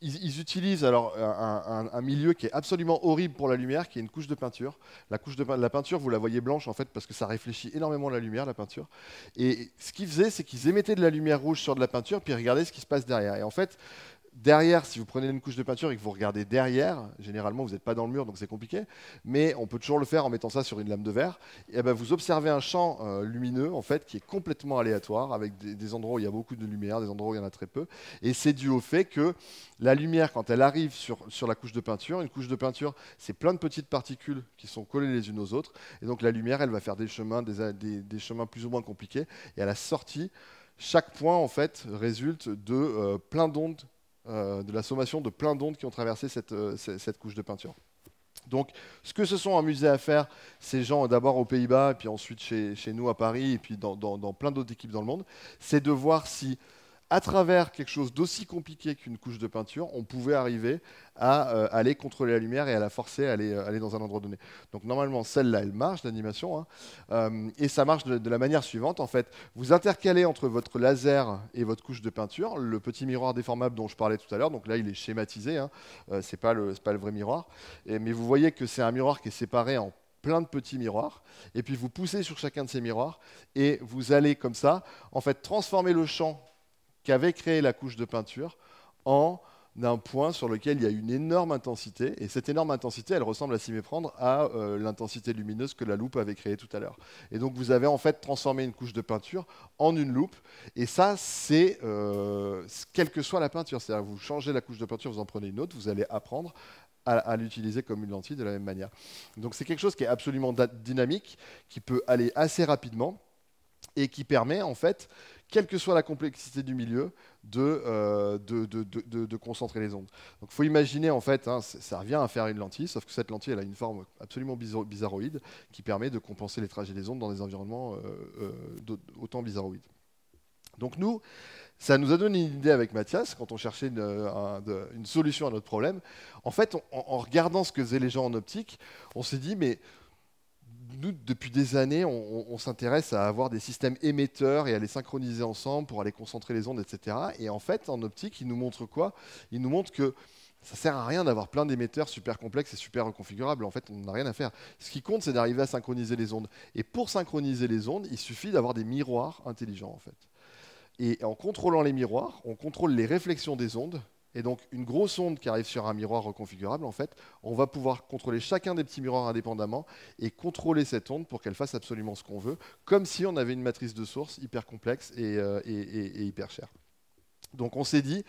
ils utilisent alors un milieu qui est absolument horrible pour la lumière, qui est une couche de peinture. La peinture, vous la voyez blanche en fait parce que ça réfléchit énormément la lumière, la peinture. Et ce qu'ils faisaient, c'est qu'ils émettaient de la lumière rouge sur de la peinture, puis ils regardaient ce qui se passe derrière. Et en fait, derrière, si vous prenez une couche de peinture et que vous regardez derrière, généralement vous n'êtes pas dans le mur donc c'est compliqué, mais on peut toujours le faire en mettant ça sur une lame de verre, et ben vous observez un champ lumineux en fait qui est complètement aléatoire avec des endroits où il y a beaucoup de lumière, des endroits où il y en a très peu, et c'est dû au fait que la lumière quand elle arrive sur la couche de peinture, une couche de peinture c'est plein de petites particules qui sont collées les unes aux autres, et donc la lumière elle va faire des chemins plus ou moins compliqués, et à la sortie, chaque point en fait résulte de plein d'ondes, de la sommation de plein d'ondes qui ont traversé cette couche de peinture. Donc, ce que se sont amusés à faire ces gens, d'abord aux Pays-Bas, et puis ensuite chez nous à Paris, et puis dans plein d'autres équipes dans le monde, c'est de voir si, à travers quelque chose d'aussi compliqué qu'une couche de peinture, on pouvait arriver à aller contrôler la lumière et à la forcer à aller dans un endroit donné. Donc normalement, celle-là, elle marche, l'animation, hein, et ça marche de la manière suivante. En fait, vous intercalez entre votre laser et votre couche de peinture le petit miroir déformable dont je parlais tout à l'heure. Donc là, il est schématisé, hein, c'est pas le vrai miroir. Mais vous voyez que c'est un miroir qui est séparé en plein de petits miroirs, et puis vous poussez sur chacun de ces miroirs, et vous allez comme ça, en fait, transformer le champ qu'avait créé la couche de peinture en un point sur lequel il y a une énorme intensité, et cette énorme intensité, elle ressemble à s'y méprendre à l'intensité lumineuse que la loupe avait créée tout à l'heure. Et donc vous avez en fait transformé une couche de peinture en une loupe, et ça c'est quelle que soit la peinture, c'est-à-dire vous changez la couche de peinture, vous en prenez une autre, vous allez apprendre à l'utiliser comme une lentille de la même manière. Donc c'est quelque chose qui est absolument dynamique, qui peut aller assez rapidement, et qui permet en fait, quelle que soit la complexité du milieu, de concentrer les ondes. Donc il faut imaginer en fait, hein, ça revient à faire une lentille, sauf que cette lentille elle a une forme absolument bizarroïde qui permet de compenser les trajets des ondes dans des environnements autant bizarroïdes. Donc nous, ça nous a donné une idée avec Mathias, quand on cherchait une solution à notre problème. En fait, en regardant ce que faisaient les gens en optique, on s'est dit, mais nous, depuis des années, on s'intéresse à avoir des systèmes émetteurs et à les synchroniser ensemble pour aller concentrer les ondes, etc. Et en fait, en optique, ils nous montrent quoi? Ils nous montrent que ça sert à rien d'avoir plein d'émetteurs super complexes et super reconfigurables. En fait, on n'a rien à faire. Ce qui compte, c'est d'arriver à synchroniser les ondes. Et pour synchroniser les ondes, il suffit d'avoir des miroirs intelligents, en fait. Et en contrôlant les miroirs, on contrôle les réflexions des ondes. Et donc, une grosse onde qui arrive sur un miroir reconfigurable, en fait, on va pouvoir contrôler chacun des petits miroirs indépendamment et contrôler cette onde pour qu'elle fasse absolument ce qu'on veut, comme si on avait une matrice de source hyper complexe et hyper chère. Donc, on s'est dit,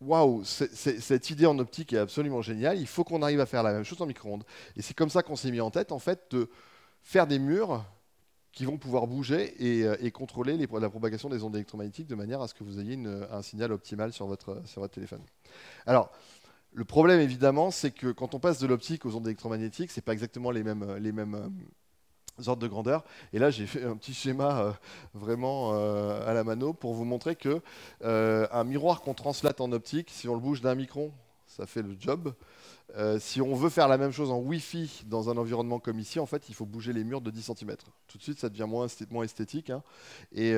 waouh, cette idée en optique est absolument géniale, il faut qu'on arrive à faire la même chose en micro-ondes. Et c'est comme ça qu'on s'est mis en tête, en fait, de faire des murs qui vont pouvoir bouger et contrôler la propagation des ondes électromagnétiques de manière à ce que vous ayez un signal optimal sur votre téléphone. Alors, le problème, évidemment, c'est que quand on passe de l'optique aux ondes électromagnétiques, ce n'est pas exactement les mêmes ordres de grandeur. Et là, j'ai fait un petit schéma vraiment à la mano pour vous montrer que un miroir qu'on translate en optique, si on le bouge d'un micron, ça fait le job. Si on veut faire la même chose en Wi-Fi dans un environnement comme ici, en fait, il faut bouger les murs de 10 cm. Tout de suite, ça devient moins esthétique, hein, et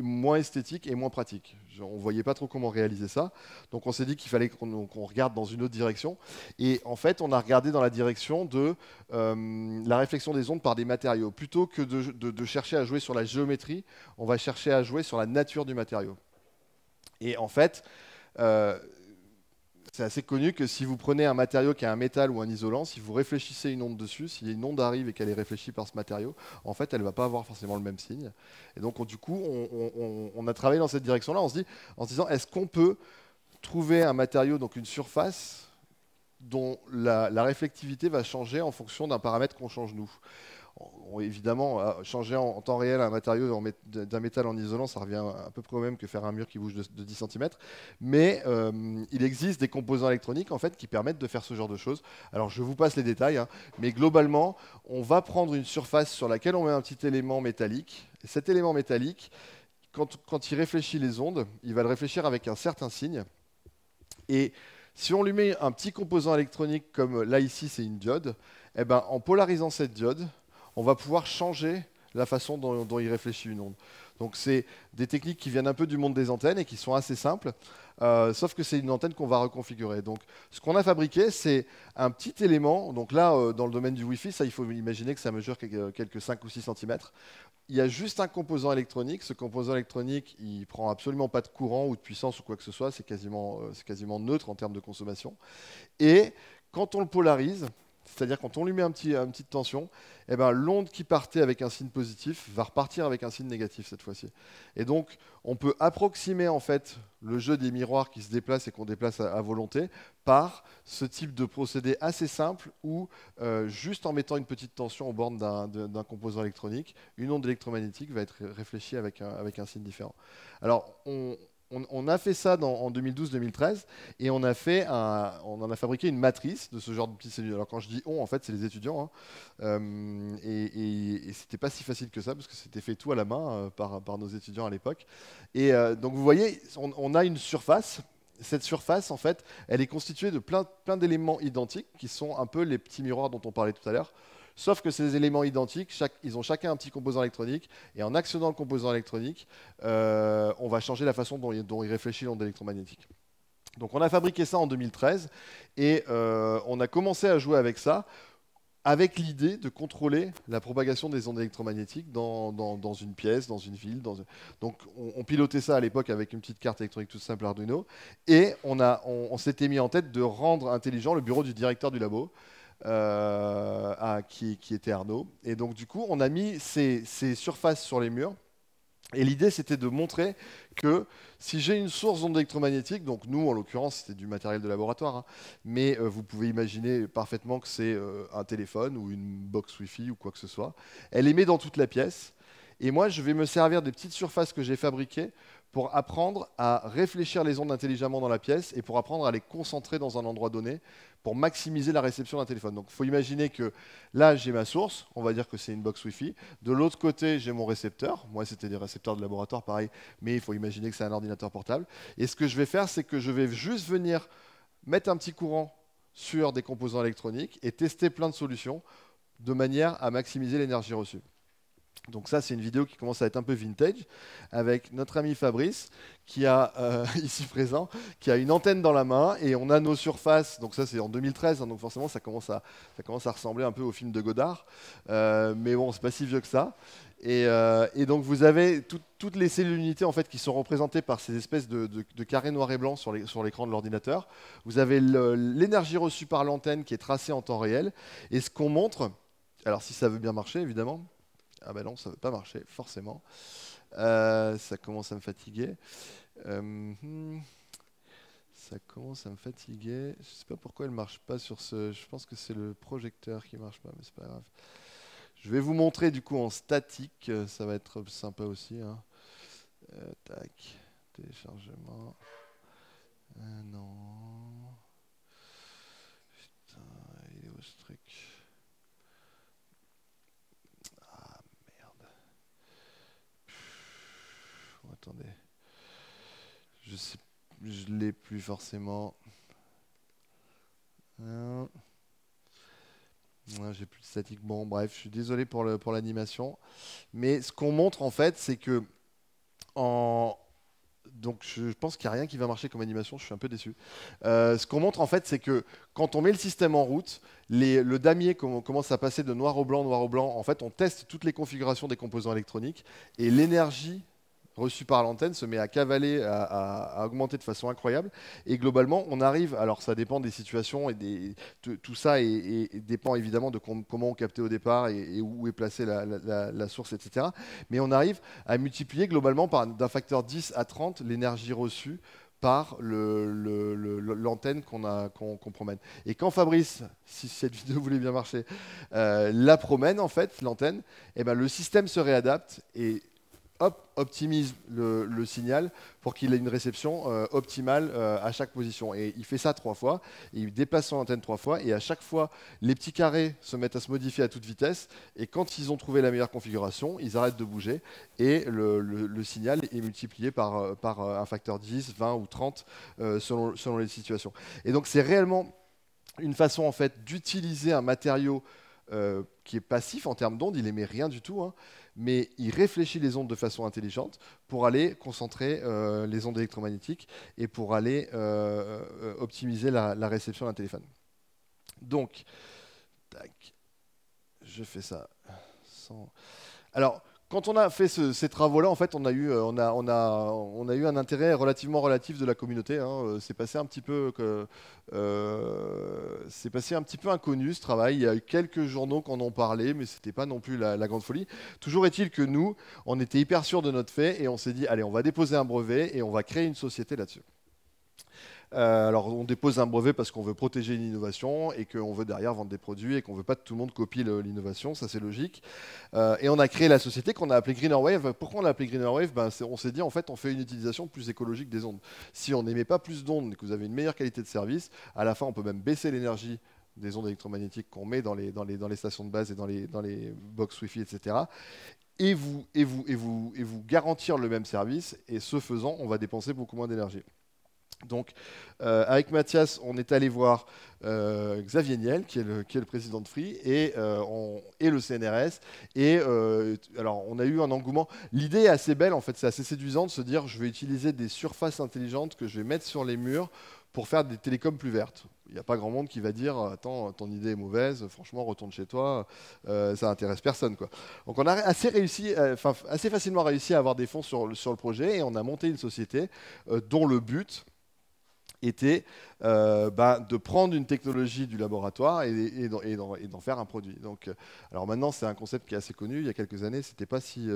moins esthétique et moins pratique. On ne voyait pas trop comment réaliser ça. Donc on s'est dit qu'il fallait qu'on regarde dans une autre direction. Et en fait, on a regardé dans la direction de la réflexion des ondes par des matériaux. Plutôt que de chercher à jouer sur la géométrie, on va chercher à jouer sur la nature du matériau. Et en fait, c'est assez connu que si vous prenez un matériau qui est un métal ou un isolant, si vous réfléchissez une onde dessus, si une onde arrive et qu'elle est réfléchie par ce matériau, en fait, elle ne va pas avoir forcément le même signe. Et donc, du coup, on a travaillé dans cette direction-là en se disant, est-ce qu'on peut trouver un matériau, donc une surface, dont la réflectivité va changer en fonction d'un paramètre qu'on change nous? Évidemment, changer en temps réel un matériau d'un métal en isolant, ça revient à peu près au même que faire un mur qui bouge de 10 cm. Mais il existe des composants électroniques en fait, qui permettent de faire ce genre de choses. Alors je vous passe les détails, hein, mais globalement, on va prendre une surface sur laquelle on met un petit élément métallique. Et cet élément métallique, quand il réfléchit les ondes, il va le réfléchir avec un certain signe. Et si on lui met un petit composant électronique, comme là ici c'est une diode, eh ben, en polarisant cette diode, on va pouvoir changer la façon dont il réfléchit une onde. Donc c'est des techniques qui viennent un peu du monde des antennes et qui sont assez simples, sauf que c'est une antenne qu'on va reconfigurer. Donc ce qu'on a fabriqué, c'est un petit élément. Donc là, dans le domaine du Wi-Fi, ça, il faut imaginer que ça mesure quelques 5 ou 6 cm. Il y a juste un composant électronique. Ce composant électronique, il prend absolument pas de courant ou de puissance ou quoi que ce soit. C'est quasiment neutre en termes de consommation. Et quand on le polarise, c'est-à-dire quand on lui met une petite tension, eh ben, l'onde qui partait avec un signe positif va repartir avec un signe négatif cette fois-ci. Et donc, on peut approximer en fait le jeu des miroirs qui se déplacent et qu'on déplace à volonté par ce type de procédé assez simple où, juste en mettant une petite tension aux bornes d'un composant électronique, une onde électromagnétique va être réfléchie avec un signe différent. Alors, on a fait ça en 2012-2013 et on en a fabriqué une matrice de ce genre de petites cellules. Alors quand je dis on, en fait, c'est les étudiants. Hein. Et c'était pas si facile que ça parce que c'était fait tout à la main par nos étudiants à l'époque. Et donc vous voyez, on a une surface. Cette surface, en fait, elle est constituée de plein d'éléments identiques qui sont un peu les petits miroirs dont on parlait tout à l'heure. Sauf que ces éléments identiques, ils ont chacun un petit composant électronique, et en actionnant le composant électronique, on va changer la façon dont il réfléchit l'onde électromagnétique. Donc on a fabriqué ça en 2013, et on a commencé à jouer avec ça avec l'idée de contrôler la propagation des ondes électromagnétiques dans une pièce, dans une ville. Donc on pilotait ça à l'époque avec une petite carte électronique toute simple Arduino, et on s'était mis en tête de rendre intelligent le bureau du directeur du labo, qui était Arnaud. Et donc du coup, on a mis ces surfaces sur les murs. Et l'idée, c'était de montrer que si j'ai une source d'ondes électromagnétiques, donc nous, en l'occurrence, c'était du matériel de laboratoire, hein, mais vous pouvez imaginer parfaitement que c'est un téléphone ou une box Wi-Fi ou quoi que ce soit. Elle émet dans toute la pièce. Et moi, je vais me servir des petites surfaces que j'ai fabriquées pour apprendre à réfléchir les ondes intelligemment dans la pièce et pour apprendre à les concentrer dans un endroit donné pour maximiser la réception d'un téléphone. Donc il faut imaginer que là, j'ai ma source, on va dire que c'est une box Wi-Fi. De l'autre côté, j'ai mon récepteur. Moi, c'était des récepteurs de laboratoire, pareil, mais il faut imaginer que c'est un ordinateur portable. Et ce que je vais faire, c'est que je vais juste venir mettre un petit courant sur des composants électroniques et tester plein de solutions de manière à maximiser l'énergie reçue. Donc ça, c'est une vidéo qui commence à être un peu vintage, avec notre ami Fabrice, qui a, ici présent, qui a une antenne dans la main, et on a nos surfaces, donc ça c'est en 2013, hein, donc forcément ça commence à ressembler un peu au film de Godard, mais bon, c'est pas si vieux que ça. Et donc vous avez toutes les cellules unités en fait, qui sont représentées par ces espèces de carrés noirs et blancs sur l'écran de l'ordinateur. Vous avez l'énergie reçue par l'antenne qui est tracée en temps réel, et ce qu'on montre, alors si ça veut bien marcher évidemment, ah ben non, ça ne veut pas marcher, forcément. Ça commence à me fatiguer. Ça commence à me fatiguer. Je ne sais pas pourquoi elle ne marche pas sur ce... Je pense que c'est le projecteur qui ne marche pas, mais c'est pas grave. Je vais vous montrer du coup en statique. Ça va être sympa aussi. Hein. Tac. Téléchargement. Non. Putain, il est où ce truc ? Attendez, je l'ai plus forcément. Non, j'ai plus de statique. Bon, bref, je suis désolé pour l'animation. Mais ce qu'on montre en fait, c'est que donc je pense qu'il n'y a rien qui va marcher comme animation. Je suis un peu déçu. Ce qu'on montre en fait, c'est que quand on met le système en route, le damier commence à passer de noir au blanc, noir au blanc. En fait, on teste toutes les configurations des composants électroniques et l'énergie reçu par l'antenne se met à cavaler, à augmenter de façon incroyable. Et globalement, on arrive, alors ça dépend des situations, et tout ça dépend évidemment de comment on captait au départ et où est placée la source, etc. Mais on arrive à multiplier globalement d'un facteur 10 à 30 l'énergie reçue par l'antenne qu'on promène. Et quand Fabrice, si cette vidéo voulait bien marcher, la promène, en fait, l'antenne, eh ben, le système se réadapte et optimise le signal pour qu'il ait une réception optimale à chaque position. Et il fait ça 3 fois, il déplace son antenne 3 fois, et à chaque fois, les petits carrés se mettent à se modifier à toute vitesse, et quand ils ont trouvé la meilleure configuration, ils arrêtent de bouger, et le signal est multiplié par un facteur 10, 20 ou 30 selon les situations. Et donc c'est réellement une façon en fait, d'utiliser un matériau qui est passif en termes d'ondes, il émet rien du tout, hein, mais il réfléchit les ondes de façon intelligente pour aller concentrer les ondes électromagnétiques et pour aller optimiser la réception d'un téléphone. Donc, tac, je fais ça sans... Alors, quand on a fait ces travaux-là, en fait, on a eu un intérêt relativement relatif de la communauté. Hein. C'est passé un petit peu inconnu ce travail. Il y a eu quelques journaux qui en ont parlé, mais c'était pas non plus la grande folie. Toujours est-il que nous, on était hyper sûrs de notre fait et on s'est dit, allez, on va déposer un brevet et on va créer une société là-dessus. Alors on dépose un brevet parce qu'on veut protéger l'innovation et qu'on veut derrière vendre des produits et qu'on ne veut pas que tout le monde copie l'innovation, ça c'est logique. Et on a créé la société qu'on a appelée GreenerWave. Pourquoi on l'a appelée GreenerWave? On s'est dit en fait on fait une utilisation plus écologique des ondes. Si on n'émet pas plus d'ondes et que vous avez une meilleure qualité de service, à la fin on peut même baisser l'énergie des ondes électromagnétiques qu'on met dans les stations de base et dans les box Wi-Fi, etc. Et vous garantir le même service, et ce faisant on va dépenser beaucoup moins d'énergie. Donc, avec Mathias, on est allé voir Xavier Niel, qui est le président de Free, et le CNRS. Et alors, on a eu un engouement. L'idée est assez belle, en fait, c'est assez séduisant de se dire je vais utiliser des surfaces intelligentes que je vais mettre sur les murs pour faire des télécoms plus vertes. Il n'y a pas grand monde qui va dire attends, ton idée est mauvaise, franchement, retourne chez toi, ça n'intéresse personne, quoi. Donc on a assez facilement réussi à avoir des fonds sur le projet et on a monté une société dont le but était de prendre une technologie du laboratoire et d'en faire un produit. Donc, alors maintenant, c'est un concept qui est assez connu. Il y a quelques années, c'était pas si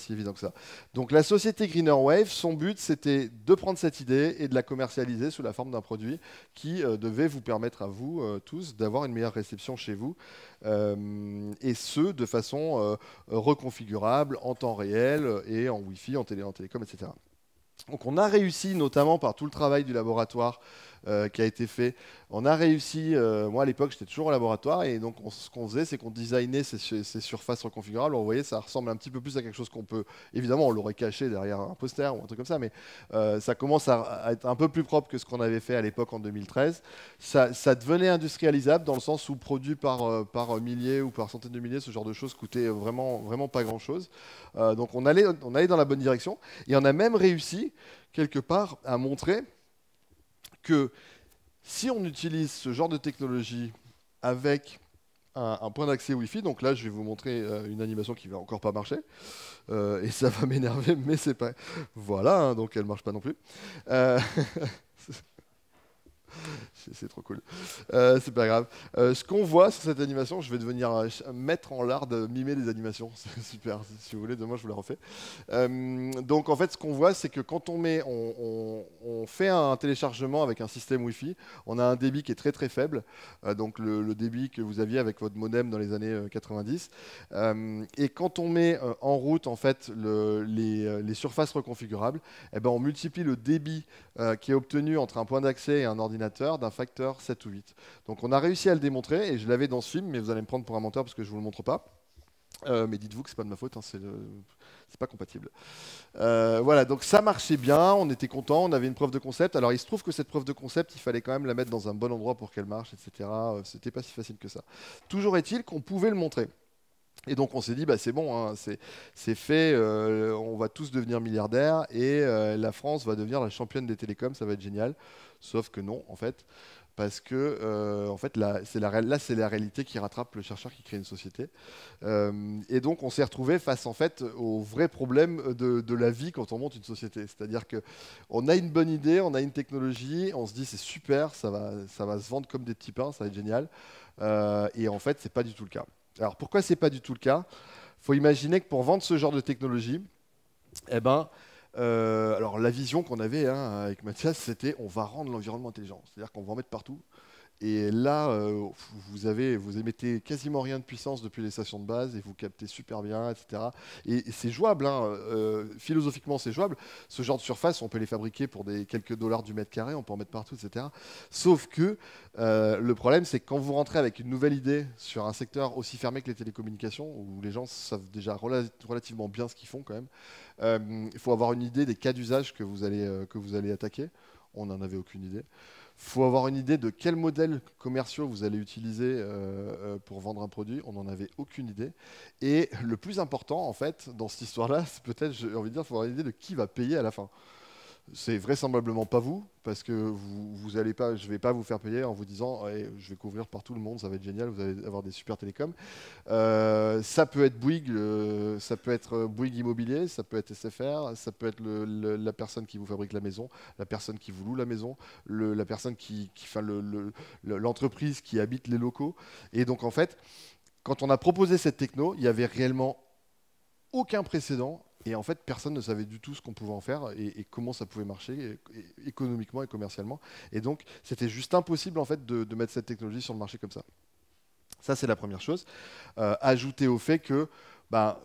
évident que ça. Donc la société Greener Wave, son but, c'était de prendre cette idée et de la commercialiser sous la forme d'un produit qui devait vous permettre à vous tous d'avoir une meilleure réception chez vous, et ce, de façon reconfigurable en temps réel et en Wi-Fi, en télécom, etc. Donc on a réussi, notamment par tout le travail du laboratoire qui a été fait, on a réussi, moi à l'époque j'étais toujours au laboratoire, et donc ce qu'on faisait c'est qu'on designait ces surfaces reconfigurables. Vous voyez, ça ressemble un petit peu plus à quelque chose qu'on peut, évidemment on l'aurait caché derrière un poster ou un truc comme ça, mais ça commence à être un peu plus propre que ce qu'on avait fait à l'époque en 2013. Ça devenait industrialisable dans le sens où produit par milliers ou par centaines de milliers, ce genre de choses coûtait vraiment pas grand chose. Donc on allait dans la bonne direction, et on a même réussi quelque part à montrer que si on utilise ce genre de technologie avec un point d'accès Wi-Fi, donc là je vais vous montrer une animation qui va encore pas marcher, et ça va m'énerver, mais c'est pas... Voilà, hein, donc elle marche pas non plus. C'est trop cool. C'est pas grave. Ce qu'on voit sur cette animation, je vais devenir maître en l'art de mimer les animations. C'est super. Si vous voulez, demain je vous la refais. Donc en fait, ce qu'on voit, c'est que quand on fait un téléchargement avec un système Wi-Fi, on a un débit qui est très faible. Donc le débit que vous aviez avec votre modem dans les années 90. Et quand on met en route en fait les surfaces reconfigurables, eh ben, on multiplie le débit qui est obtenu entre un point d'accès et un ordinateur d'un facteur 7 ou 8. Donc on a réussi à le démontrer, et je l'avais dans ce film, mais vous allez me prendre pour un menteur parce que je ne vous le montre pas. Mais dites-vous que c'est pas de ma faute, hein, c'est pas compatible. Voilà, donc ça marchait bien, on était content, on avait une preuve de concept. Alors il se trouve que cette preuve de concept, il fallait quand même la mettre dans un bon endroit pour qu'elle marche, etc. C'était pas si facile que ça. Toujours est-il qu'on pouvait le montrer. Et donc on s'est dit, bah, c'est bon, hein, c'est fait, on va tous devenir milliardaires, et la France va devenir la championne des télécoms, ça va être génial. Sauf que non, en fait, parce que en fait, là, c'est la réalité qui rattrape le chercheur qui crée une société. Et donc on s'est retrouvé face en fait au vrai problème de la vie quand on monte une société. C'est-à-dire qu'on a une bonne idée, on a une technologie, on se dit c'est super, ça va se vendre comme des petits pains, ça va être génial. Et en fait, c'est pas du tout le cas. Alors pourquoi c'est pas du tout le cas? Il faut imaginer que pour vendre ce genre de technologie, eh ben, alors la vision qu'on avait avec Mathias, c'était on va rendre l'environnement intelligent. C'est-à-dire qu'on va en mettre partout. Et là, vous émettez quasiment rien de puissance depuis les stations de base, et vous captez super bien, etc. Et c'est jouable, hein, philosophiquement c'est jouable. Ce genre de surface, on peut les fabriquer pour quelques dollars du mètre carré, on peut en mettre partout, etc. Sauf que le problème, c'est que quand vous rentrez avec une nouvelle idée sur un secteur aussi fermé que les télécommunications, où les gens savent déjà relativement bien ce qu'ils font quand même, il faut avoir une idée des cas d'usage que vous allez attaquer. On n'en avait aucune idée. Il faut avoir une idée de quels modèles commerciaux vous allez utiliser pour vendre un produit. On n'en avait aucune idée. Et le plus important, en fait, dans cette histoire-là, c'est peut-être, j'ai envie de dire, il faut avoir une idée de qui va payer à la fin. C'est vraisemblablement pas vous, parce que je ne vais pas vous faire payer en vous disant hey, je vais couvrir partout le monde, ça va être génial, vous allez avoir des super télécoms. Ça peut être Bouygues, ça peut être Bouygues Immobilier, ça peut être SFR, ça peut être la personne qui vous fabrique la maison, la personne qui vous loue la maison, la personne l'entreprise qui habite les locaux. Et donc en fait, quand on a proposé cette techno, il y avait réellement aucun précédent. Et en fait, personne ne savait du tout ce qu'on pouvait en faire et comment ça pouvait marcher économiquement et commercialement. Et donc, c'était juste impossible en fait de mettre cette technologie sur le marché comme ça. Ça, c'est la première chose. Ajouter au fait que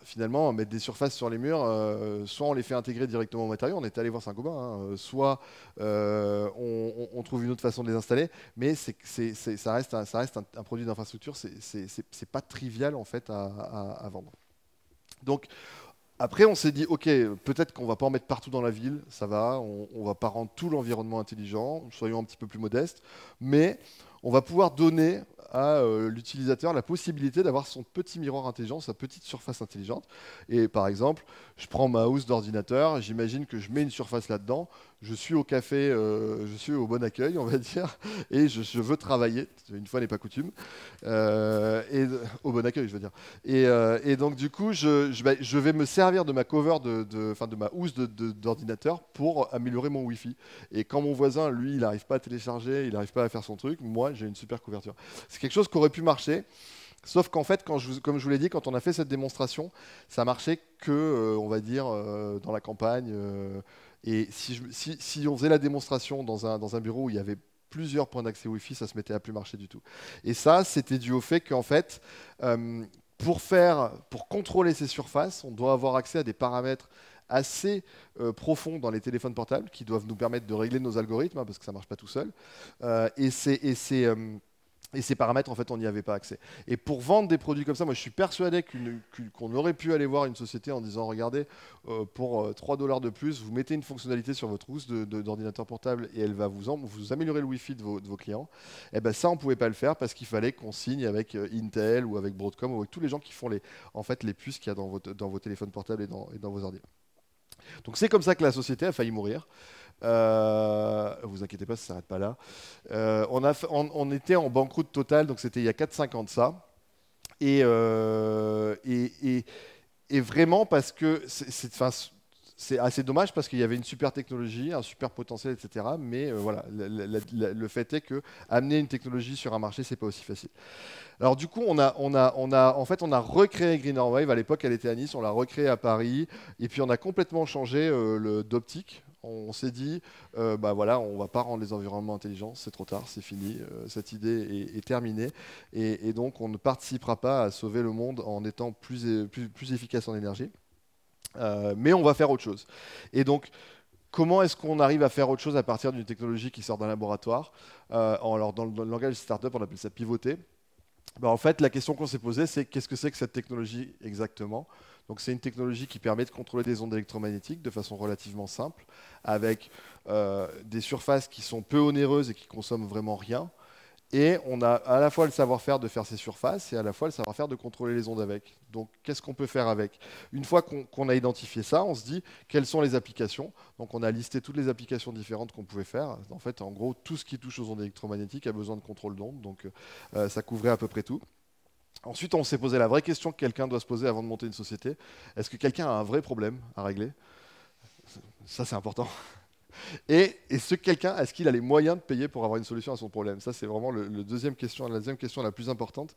finalement, mettre des surfaces sur les murs, soit on les fait intégrer directement au matériau, on est allé voir Saint-Gobain, hein, soit on trouve une autre façon de les installer, mais ça reste un produit d'infrastructure, c'est pas trivial en fait à vendre. Donc, après, on s'est dit, ok, peut-être qu'on va pas en mettre partout dans la ville, ça va, on va pas rendre tout l'environnement intelligent, soyons un petit peu plus modestes, mais on va pouvoir donner à l'utilisateur la possibilité d'avoir son petit miroir intelligent, sa petite surface intelligente. Et par exemple, je prends ma housse d'ordinateur, j'imagine que je mets une surface là-dedans, je suis au café, je suis au Bon Accueil, on va dire, et je veux travailler, une fois n'est pas coutume, au Bon Accueil, je veux dire. Et donc, du coup, je vais me servir de ma cover, enfin, de ma housse d'ordinateur pour améliorer mon Wi-Fi. Et quand mon voisin, lui, il n'arrive pas à télécharger, il n'arrive pas à faire son truc, moi, j'ai une super couverture. C'est quelque chose qui aurait pu marcher. Sauf qu'en fait, comme je vous l'ai dit, quand on a fait cette démonstration, ça marchait que, on va dire, dans la campagne. Et si on faisait la démonstration dans un bureau où il y avait plusieurs points d'accès Wi-Fi, ça se mettait à plus marcher du tout. Et ça, c'était dû au fait qu'en fait, pour contrôler ces surfaces, on doit avoir accès à des paramètres assez profonds dans les téléphones portables qui doivent nous permettre de régler nos algorithmes, hein, parce que ça ne marche pas tout seul. Et ces paramètres, en fait, on n'y avait pas accès. Et pour vendre des produits comme ça, moi, je suis persuadé qu'on aurait pu aller voir une société en disant, regardez, pour 3 $ de plus, vous mettez une fonctionnalité sur votre housse d'ordinateur portable et elle va vous améliorer le Wi-Fi de vos clients. Et ben ça, on ne pouvait pas le faire parce qu'il fallait qu'on signe avec Intel ou avec Broadcom ou avec tous les gens qui font en fait, les puces qu'il y a dans vos téléphones portables et dans vos ordinateurs. Donc c'est comme ça que la société a failli mourir. Vous inquiétez pas, ça ne s'arrête pas là. On était en banqueroute totale, donc c'était il y a 4-5 ans de ça. Et vraiment parce que c'est assez dommage parce qu'il y avait une super technologie, un super potentiel, etc. Mais voilà, le fait est que amener une technologie sur un marché, c'est pas aussi facile. Alors du coup, on a recréé Greener Wave. À l'époque, elle était à Nice, on l'a recréée à Paris, et puis on a complètement changé d'optique. On s'est dit, bah voilà, on va pas rendre les environnements intelligents, c'est trop tard, c'est fini, cette idée est terminée, et donc on ne participera pas à sauver le monde en étant plus efficace en énergie, mais on va faire autre chose. Et donc, comment est-ce qu'on arrive à faire autre chose à partir d'une technologie qui sort d'un laboratoire? Alors dans le langage startup, on appelle ça pivoter. Ben, en fait, la question qu'on s'est posée, c'est qu'est-ce que c'est que cette technologie exactement? Donc, c'est une technologie qui permet de contrôler des ondes électromagnétiques de façon relativement simple, avec des surfaces qui sont peu onéreuses et qui consomment vraiment rien. Et on a à la fois le savoir-faire de faire ces surfaces et à la fois le savoir-faire de contrôler les ondes avec. Donc, qu'est-ce qu'on peut faire avec? Une fois qu'on a identifié ça, on se dit quelles sont les applications. Donc, on a listé toutes les applications différentes qu'on pouvait faire. En fait, en gros, tout ce qui touche aux ondes électromagnétiques a besoin de contrôle d'ondes. Donc, ça couvrait à peu près tout. Ensuite, on s'est posé la vraie question que quelqu'un doit se poser avant de monter une société. Est-ce que quelqu'un a un vrai problème à régler? Ça, c'est important. Et ce quelqu'un, est-ce qu'il a les moyens de payer pour avoir une solution à son problème? Ça, c'est vraiment la deuxième question la plus importante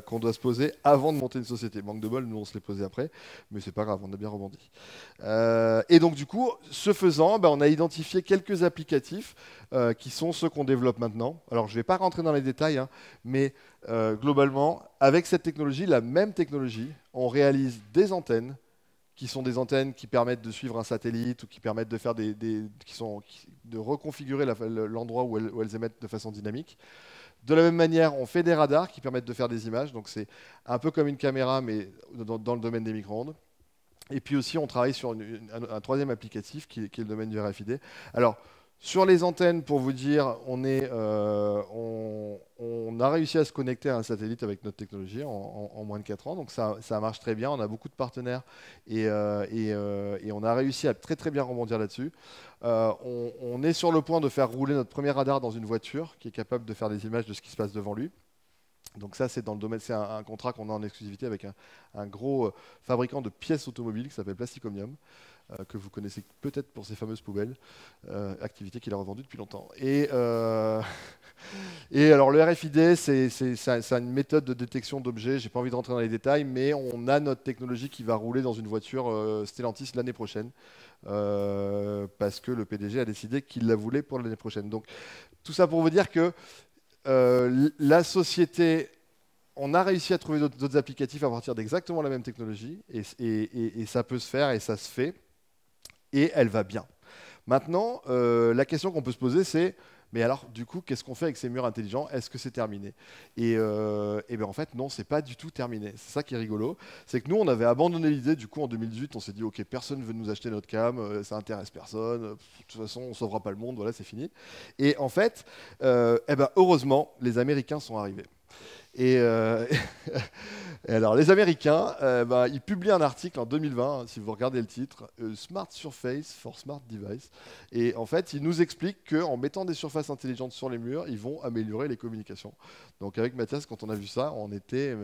qu'on doit se poser avant de monter une société. Manque de bol, nous, on se l'est posé après, mais c'est pas grave, on a bien rebondi. Et donc, du coup, ce faisant, on a identifié quelques applicatifs qui sont ceux qu'on développe maintenant. Alors, je ne vais pas rentrer dans les détails, hein, mais globalement, avec cette technologie, la même technologie, on réalise des antennes qui sont des antennes qui permettent de suivre un satellite ou qui permettent de faire de reconfigurer l'endroit où elles émettent de façon dynamique. De la même manière, on fait des radars qui permettent de faire des images, donc c'est un peu comme une caméra, mais dans le domaine des micro-ondes. Et puis aussi, on travaille sur un troisième applicatif qui est le domaine du RFID. Alors, sur les antennes, pour vous dire, on a réussi à se connecter à un satellite avec notre technologie en moins de 4 ans, donc ça marche très bien. On a beaucoup de partenaires et on a réussi à très très bien rebondir là-dessus. On est sur le point de faire rouler notre premier radar dans une voiture qui est capable de faire des images de ce qui se passe devant lui. Donc ça, c'est dans le domaine, c'est un contrat qu'on a en exclusivité avec un gros fabricant de pièces automobiles qui s'appelle Plastic Omnium. Que vous connaissez peut-être pour ces fameuses poubelles, activité qu'il a revendue depuis longtemps. Et alors le RFID, c'est une méthode de détection d'objets, j'ai pas envie de rentrer dans les détails, mais on a notre technologie qui va rouler dans une voiture Stellantis l'année prochaine, parce que le PDG a décidé qu'il la voulait pour l'année prochaine. Donc tout ça pour vous dire que la société... On a réussi à trouver d'autres applicatifs à partir d'exactement la même technologie, et ça peut se faire, et ça se fait. Et elle va bien. Maintenant, la question qu'on peut se poser, c'est mais alors, du coup, qu'est-ce qu'on fait avec ces murs intelligents? Est-ce que c'est terminé? Et bien en fait, non, c'est pas du tout terminé. C'est ça qui est rigolo. C'est que nous, on avait abandonné l'idée. Du coup, en 2018, on s'est dit, OK, personne ne veut nous acheter notre cam, ça intéresse personne. De toute façon, on sauvera pas le monde. Voilà, c'est fini. Et en fait, heureusement, les Américains sont arrivés. Et, et alors, les Américains, ils publient un article en 2020, si vous regardez le titre, Smart Surface for Smart Device. Et en fait, ils nous expliquent qu'en mettant des surfaces intelligentes sur les murs, ils vont améliorer les communications. Donc, avec Mathias, quand on a vu ça, on était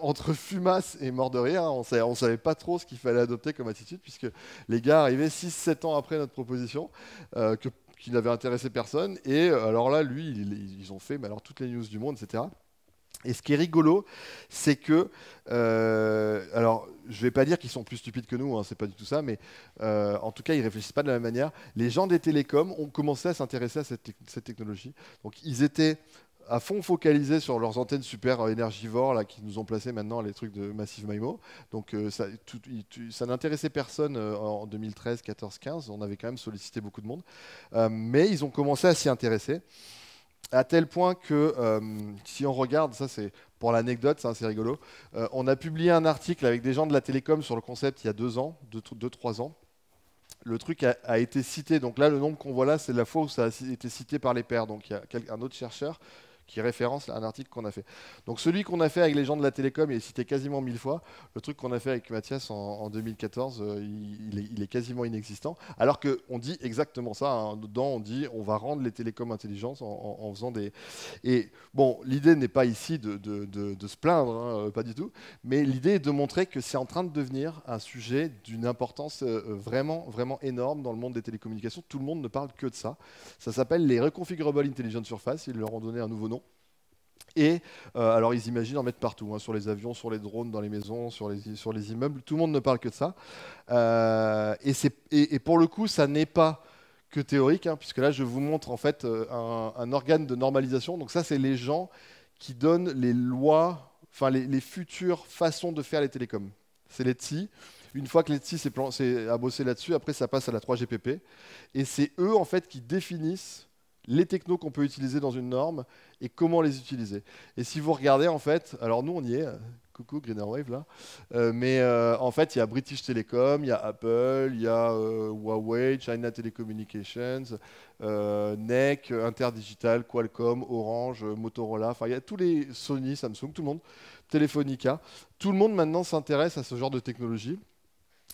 entre fumasse et mort de rire. Hein. On ne savait pas trop ce qu'il fallait adopter comme attitude, puisque les gars arrivaient 6-7 ans après notre proposition, qui n'avait intéressé personne. Et alors là, lui, ils ont fait alors, toutes les news du monde, etc. Et ce qui est rigolo, c'est que, alors je ne vais pas dire qu'ils sont plus stupides que nous, hein, c'est pas du tout ça, mais en tout cas ils réfléchissent pas de la même manière. Les gens des télécoms ont commencé à s'intéresser à cette technologie. Donc ils étaient à fond focalisés sur leurs antennes super énergivores là, qui nous ont placé maintenant les trucs de Massive MIMO. Donc ça n'intéressait personne en 2013, 14, 15. On avait quand même sollicité beaucoup de monde. Mais ils ont commencé à s'y intéresser. À tel point que, si on regarde, ça c'est pour l'anecdote, c'est assez rigolo, on a publié un article avec des gens de la télécom sur le concept il y a 2 ans, 2-3 ans. Le truc a été cité, donc là le nombre qu'on voit là, c'est la fois où ça a été cité par les pairs. Donc il y a un autre chercheur qui référence un article qu'on a fait. Donc celui qu'on a fait avec les gens de la télécom, il est cité quasiment 1000 fois. Le truc qu'on a fait avec Mathias en 2014, il est quasiment inexistant. Alors qu'on dit exactement ça. Hein. Dedans, on dit on va rendre les télécoms intelligentes en faisant des... Et bon, l'idée n'est pas ici de se plaindre, hein, pas du tout. Mais l'idée est de montrer que c'est en train de devenir un sujet d'une importance vraiment, vraiment énorme dans le monde des télécommunications. Tout le monde ne parle que de ça. Ça s'appelle les Reconfigurable Intelligent Surface. Ils leur ont donné un nouveau nom. Et alors ils imaginent en mettre partout, hein, sur les avions, sur les drones, dans les maisons, sur les immeubles. Tout le monde ne parle que de ça. Et pour le coup, ça n'est pas que théorique, hein, puisque là je vous montre en fait un organe de normalisation. Donc ça, c'est les gens qui donnent les lois, enfin les futures façons de faire les télécoms. C'est les TSI. Une fois que les TSI a bossé là-dessus, après ça passe à la 3GPP. Et c'est eux en fait qui définissent les technos qu'on peut utiliser dans une norme et comment les utiliser. Et si vous regardez, en fait, alors nous, on y est, coucou Greener Wave, là, mais en fait, il y a British Telecom, il y a Apple, il y a Huawei, China Telecommunications, NEC, Interdigital, Qualcomm, Orange, Motorola, enfin, il y a tous les Sony, Samsung, tout le monde, Telefonica, tout le monde maintenant s'intéresse à ce genre de technologie.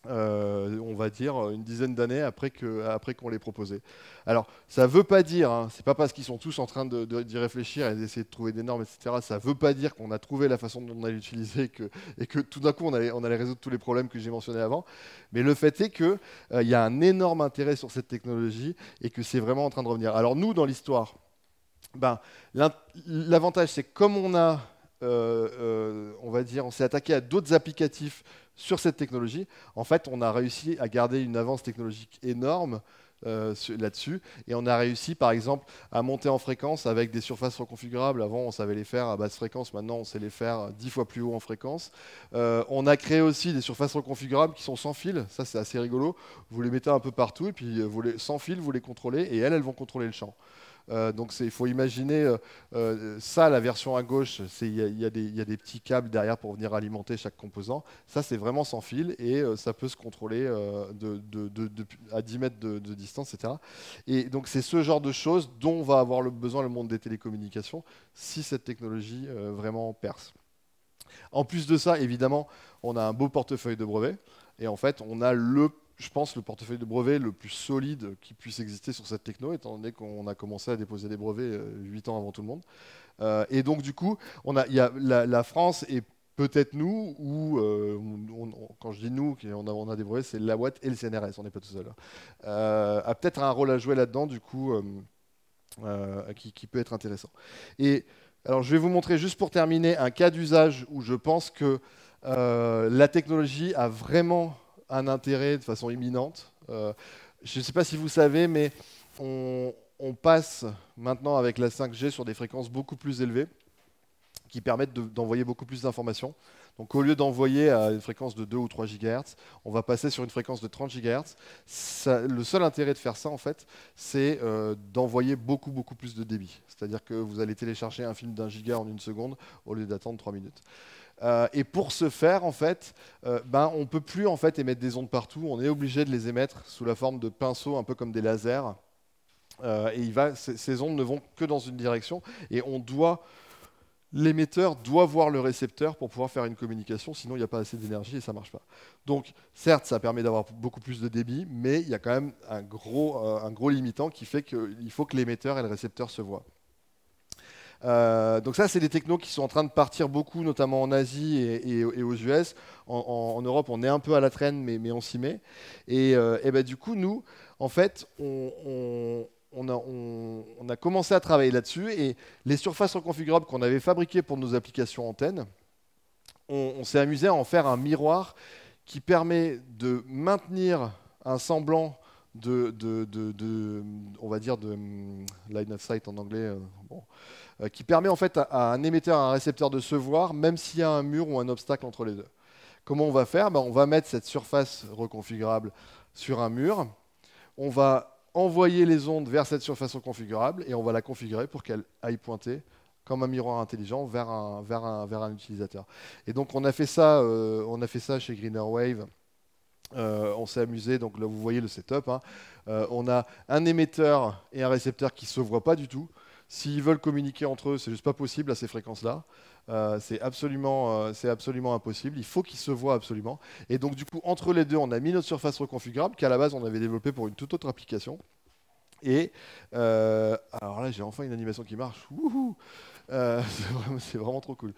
On va dire une dizaine d'années après qu'on l'ait proposé. Alors, ça ne veut pas dire, hein, c'est pas parce qu'ils sont tous en train d'y réfléchir et d'essayer de trouver des normes, etc. Ça ne veut pas dire qu'on a trouvé la façon dont on allait l'utiliser et que tout d'un coup on allait résoudre tous les problèmes que j'ai mentionnés avant. Mais le fait est qu'il y a un énorme intérêt sur cette technologie et que c'est vraiment en train de revenir. Alors nous, dans l'histoire, l'avantage c'est que comme on a on va dire, on s'est attaqué à d'autres applicatifs sur cette technologie. En fait, on a réussi à garder une avance technologique énorme là-dessus. Et on a réussi, par exemple, à monter en fréquence avec des surfaces reconfigurables. Avant, on savait les faire à basse fréquence. Maintenant, on sait les faire 10 fois plus haut en fréquence. On a créé aussi des surfaces reconfigurables qui sont sans fil. Ça, c'est assez rigolo. Vous les mettez un peu partout et puis sans fil, vous les contrôlez et elles vont contrôler le champ. Donc il faut imaginer ça, la version à gauche, il y a des petits câbles derrière pour venir alimenter chaque composant. Ça, c'est vraiment sans fil et ça peut se contrôler à 10 mètres de distance, etc. Et donc c'est ce genre de choses dont va avoir besoin le monde des télécommunications si cette technologie vraiment perce. En plus de ça, évidemment, on a un beau portefeuille de brevets et en fait, on a je pense, le portefeuille de brevets le plus solide qui puisse exister sur cette techno, étant donné qu'on a commencé à déposer des brevets 8 ans avant tout le monde. Et donc, du coup, il y a la France et peut-être nous, ou quand je dis nous, on a des brevets, c'est la Watt et le CNRS, on n'est pas tout seul. A peut-être un rôle à jouer là-dedans, du coup, qui peut être intéressant. Et alors, je vais vous montrer, juste pour terminer, un cas d'usage où je pense que la technologie a vraiment un intérêt de façon imminente. Je ne sais pas si vous savez, mais on passe maintenant avec la 5G sur des fréquences beaucoup plus élevées qui permettent d'envoyer beaucoup plus d'informations. Donc au lieu d'envoyer à une fréquence de 2 ou 3 GHz, on va passer sur une fréquence de 30 GHz. Le seul intérêt de faire ça, en fait, c'est d'envoyer beaucoup, beaucoup plus de débit. C'est-à-dire que vous allez télécharger un film d'1 giga en 1 seconde au lieu d'attendre 3 minutes. Et pour ce faire, en fait, on ne peut plus en fait, émettre des ondes partout. On est obligé de les émettre sous la forme de pinceaux, un peu comme des lasers. Et ces ondes ne vont que dans une direction. Et on doit l'émetteur doit voir le récepteur pour pouvoir faire une communication, sinon il n'y a pas assez d'énergie et ça ne marche pas. Donc, certes, ça permet d'avoir beaucoup plus de débit, mais il y a quand même un gros limitant qui fait qu'il faut que l'émetteur et le récepteur se voient. Donc ça, c'est des technos qui sont en train de partir beaucoup, notamment en Asie et aux US. En Europe, on est un peu à la traîne, mais on s'y met. Et ben, du coup, nous, en fait, on a commencé à travailler là-dessus. Et les surfaces reconfigurables qu'on avait fabriquées pour nos applications antennes, on s'est amusé à en faire un miroir qui permet de maintenir un semblant on va dire, de line of sight en anglais, bon, qui permet en fait à un émetteur et à un récepteur de se voir, même s'il y a un mur ou un obstacle entre les deux. Comment on va faire? Ben, on va mettre cette surface reconfigurable sur un mur, on va envoyer les ondes vers cette surface reconfigurable et on va la configurer pour qu'elle aille pointer comme un miroir intelligent vers un utilisateur. Et donc on a fait ça chez Greener Wave. On s'est amusé, donc là vous voyez le setup, hein. On a un émetteur et un récepteur qui ne se voient pas du tout. S'ils veulent communiquer entre eux, c'est juste pas possible à ces fréquences-là. C'est absolument impossible. Il faut qu'ils se voient absolument. Et donc du coup, entre les deux, on a mis notre surface reconfigurable qu'à la base on avait développée pour une toute autre application. Et alors là, j'ai enfin une animation qui marche. Wouhou. C'est vraiment trop cool.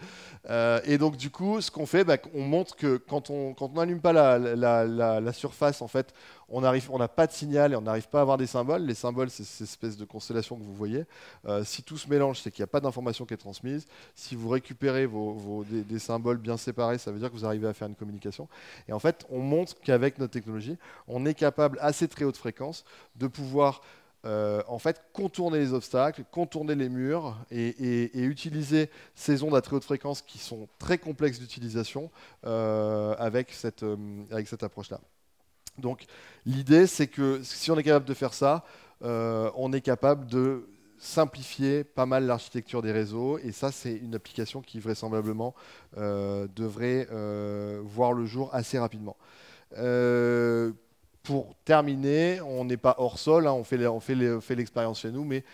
Et donc du coup, ce qu'on fait, bah, on montre que quand on n'allume pas la surface, en fait, on n'a pas de signal et on n'arrive pas à avoir des symboles. Les symboles, c'est ces espèces de constellations que vous voyez. Si tout se mélange, c'est qu'il n'y a pas d'information qui est transmise. Si vous récupérez des symboles bien séparés, ça veut dire que vous arrivez à faire une communication. Et en fait, on montre qu'avec notre technologie, on est capable, à ces très hautes fréquences, de pouvoir en fait, contourner les obstacles, contourner les murs et utiliser ces ondes à très haute fréquence qui sont très complexes d'utilisation avec cette approche-là. Donc, l'idée, c'est que si on est capable de faire ça, on est capable de simplifier pas mal l'architecture des réseaux. Et ça, c'est une application qui vraisemblablement devrait voir le jour assez rapidement. Pour terminer, on n'est pas hors sol, hein, on fait l'expérience chez nous, mais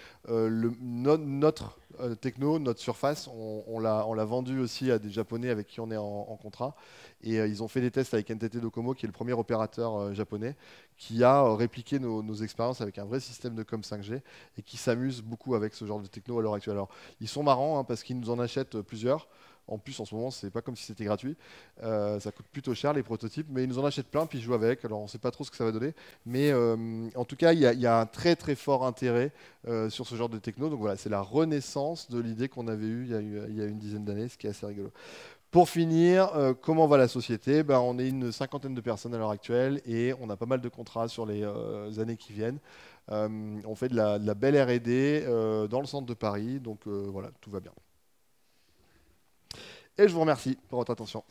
notre techno, notre surface, on l'a vendu aussi à des Japonais avec qui on est en contrat. Et ils ont fait des tests avec NTT Docomo, qui est le premier opérateur japonais, qui a répliqué nos expériences avec un vrai système de com 5G et qui s'amuse beaucoup avec ce genre de techno à l'heure actuelle. Alors, ils sont marrants hein, parce qu'ils nous en achètent plusieurs. En plus, en ce moment, c'est pas comme si c'était gratuit. Ça coûte plutôt cher les prototypes, mais ils nous en achètent plein puis ils jouent avec. Alors, on ne sait pas trop ce que ça va donner, mais en tout cas, il y a un très très fort intérêt sur ce genre de techno. Donc voilà, c'est la renaissance de l'idée qu'on avait eue il y a une dizaine d'années, ce qui est assez rigolo. Pour finir, comment va la société? Ben, on est une cinquantaine de personnes à l'heure actuelle et on a pas mal de contrats sur les années qui viennent. On fait de la belle R&D dans le centre de Paris, donc voilà, tout va bien. Et je vous remercie pour votre attention.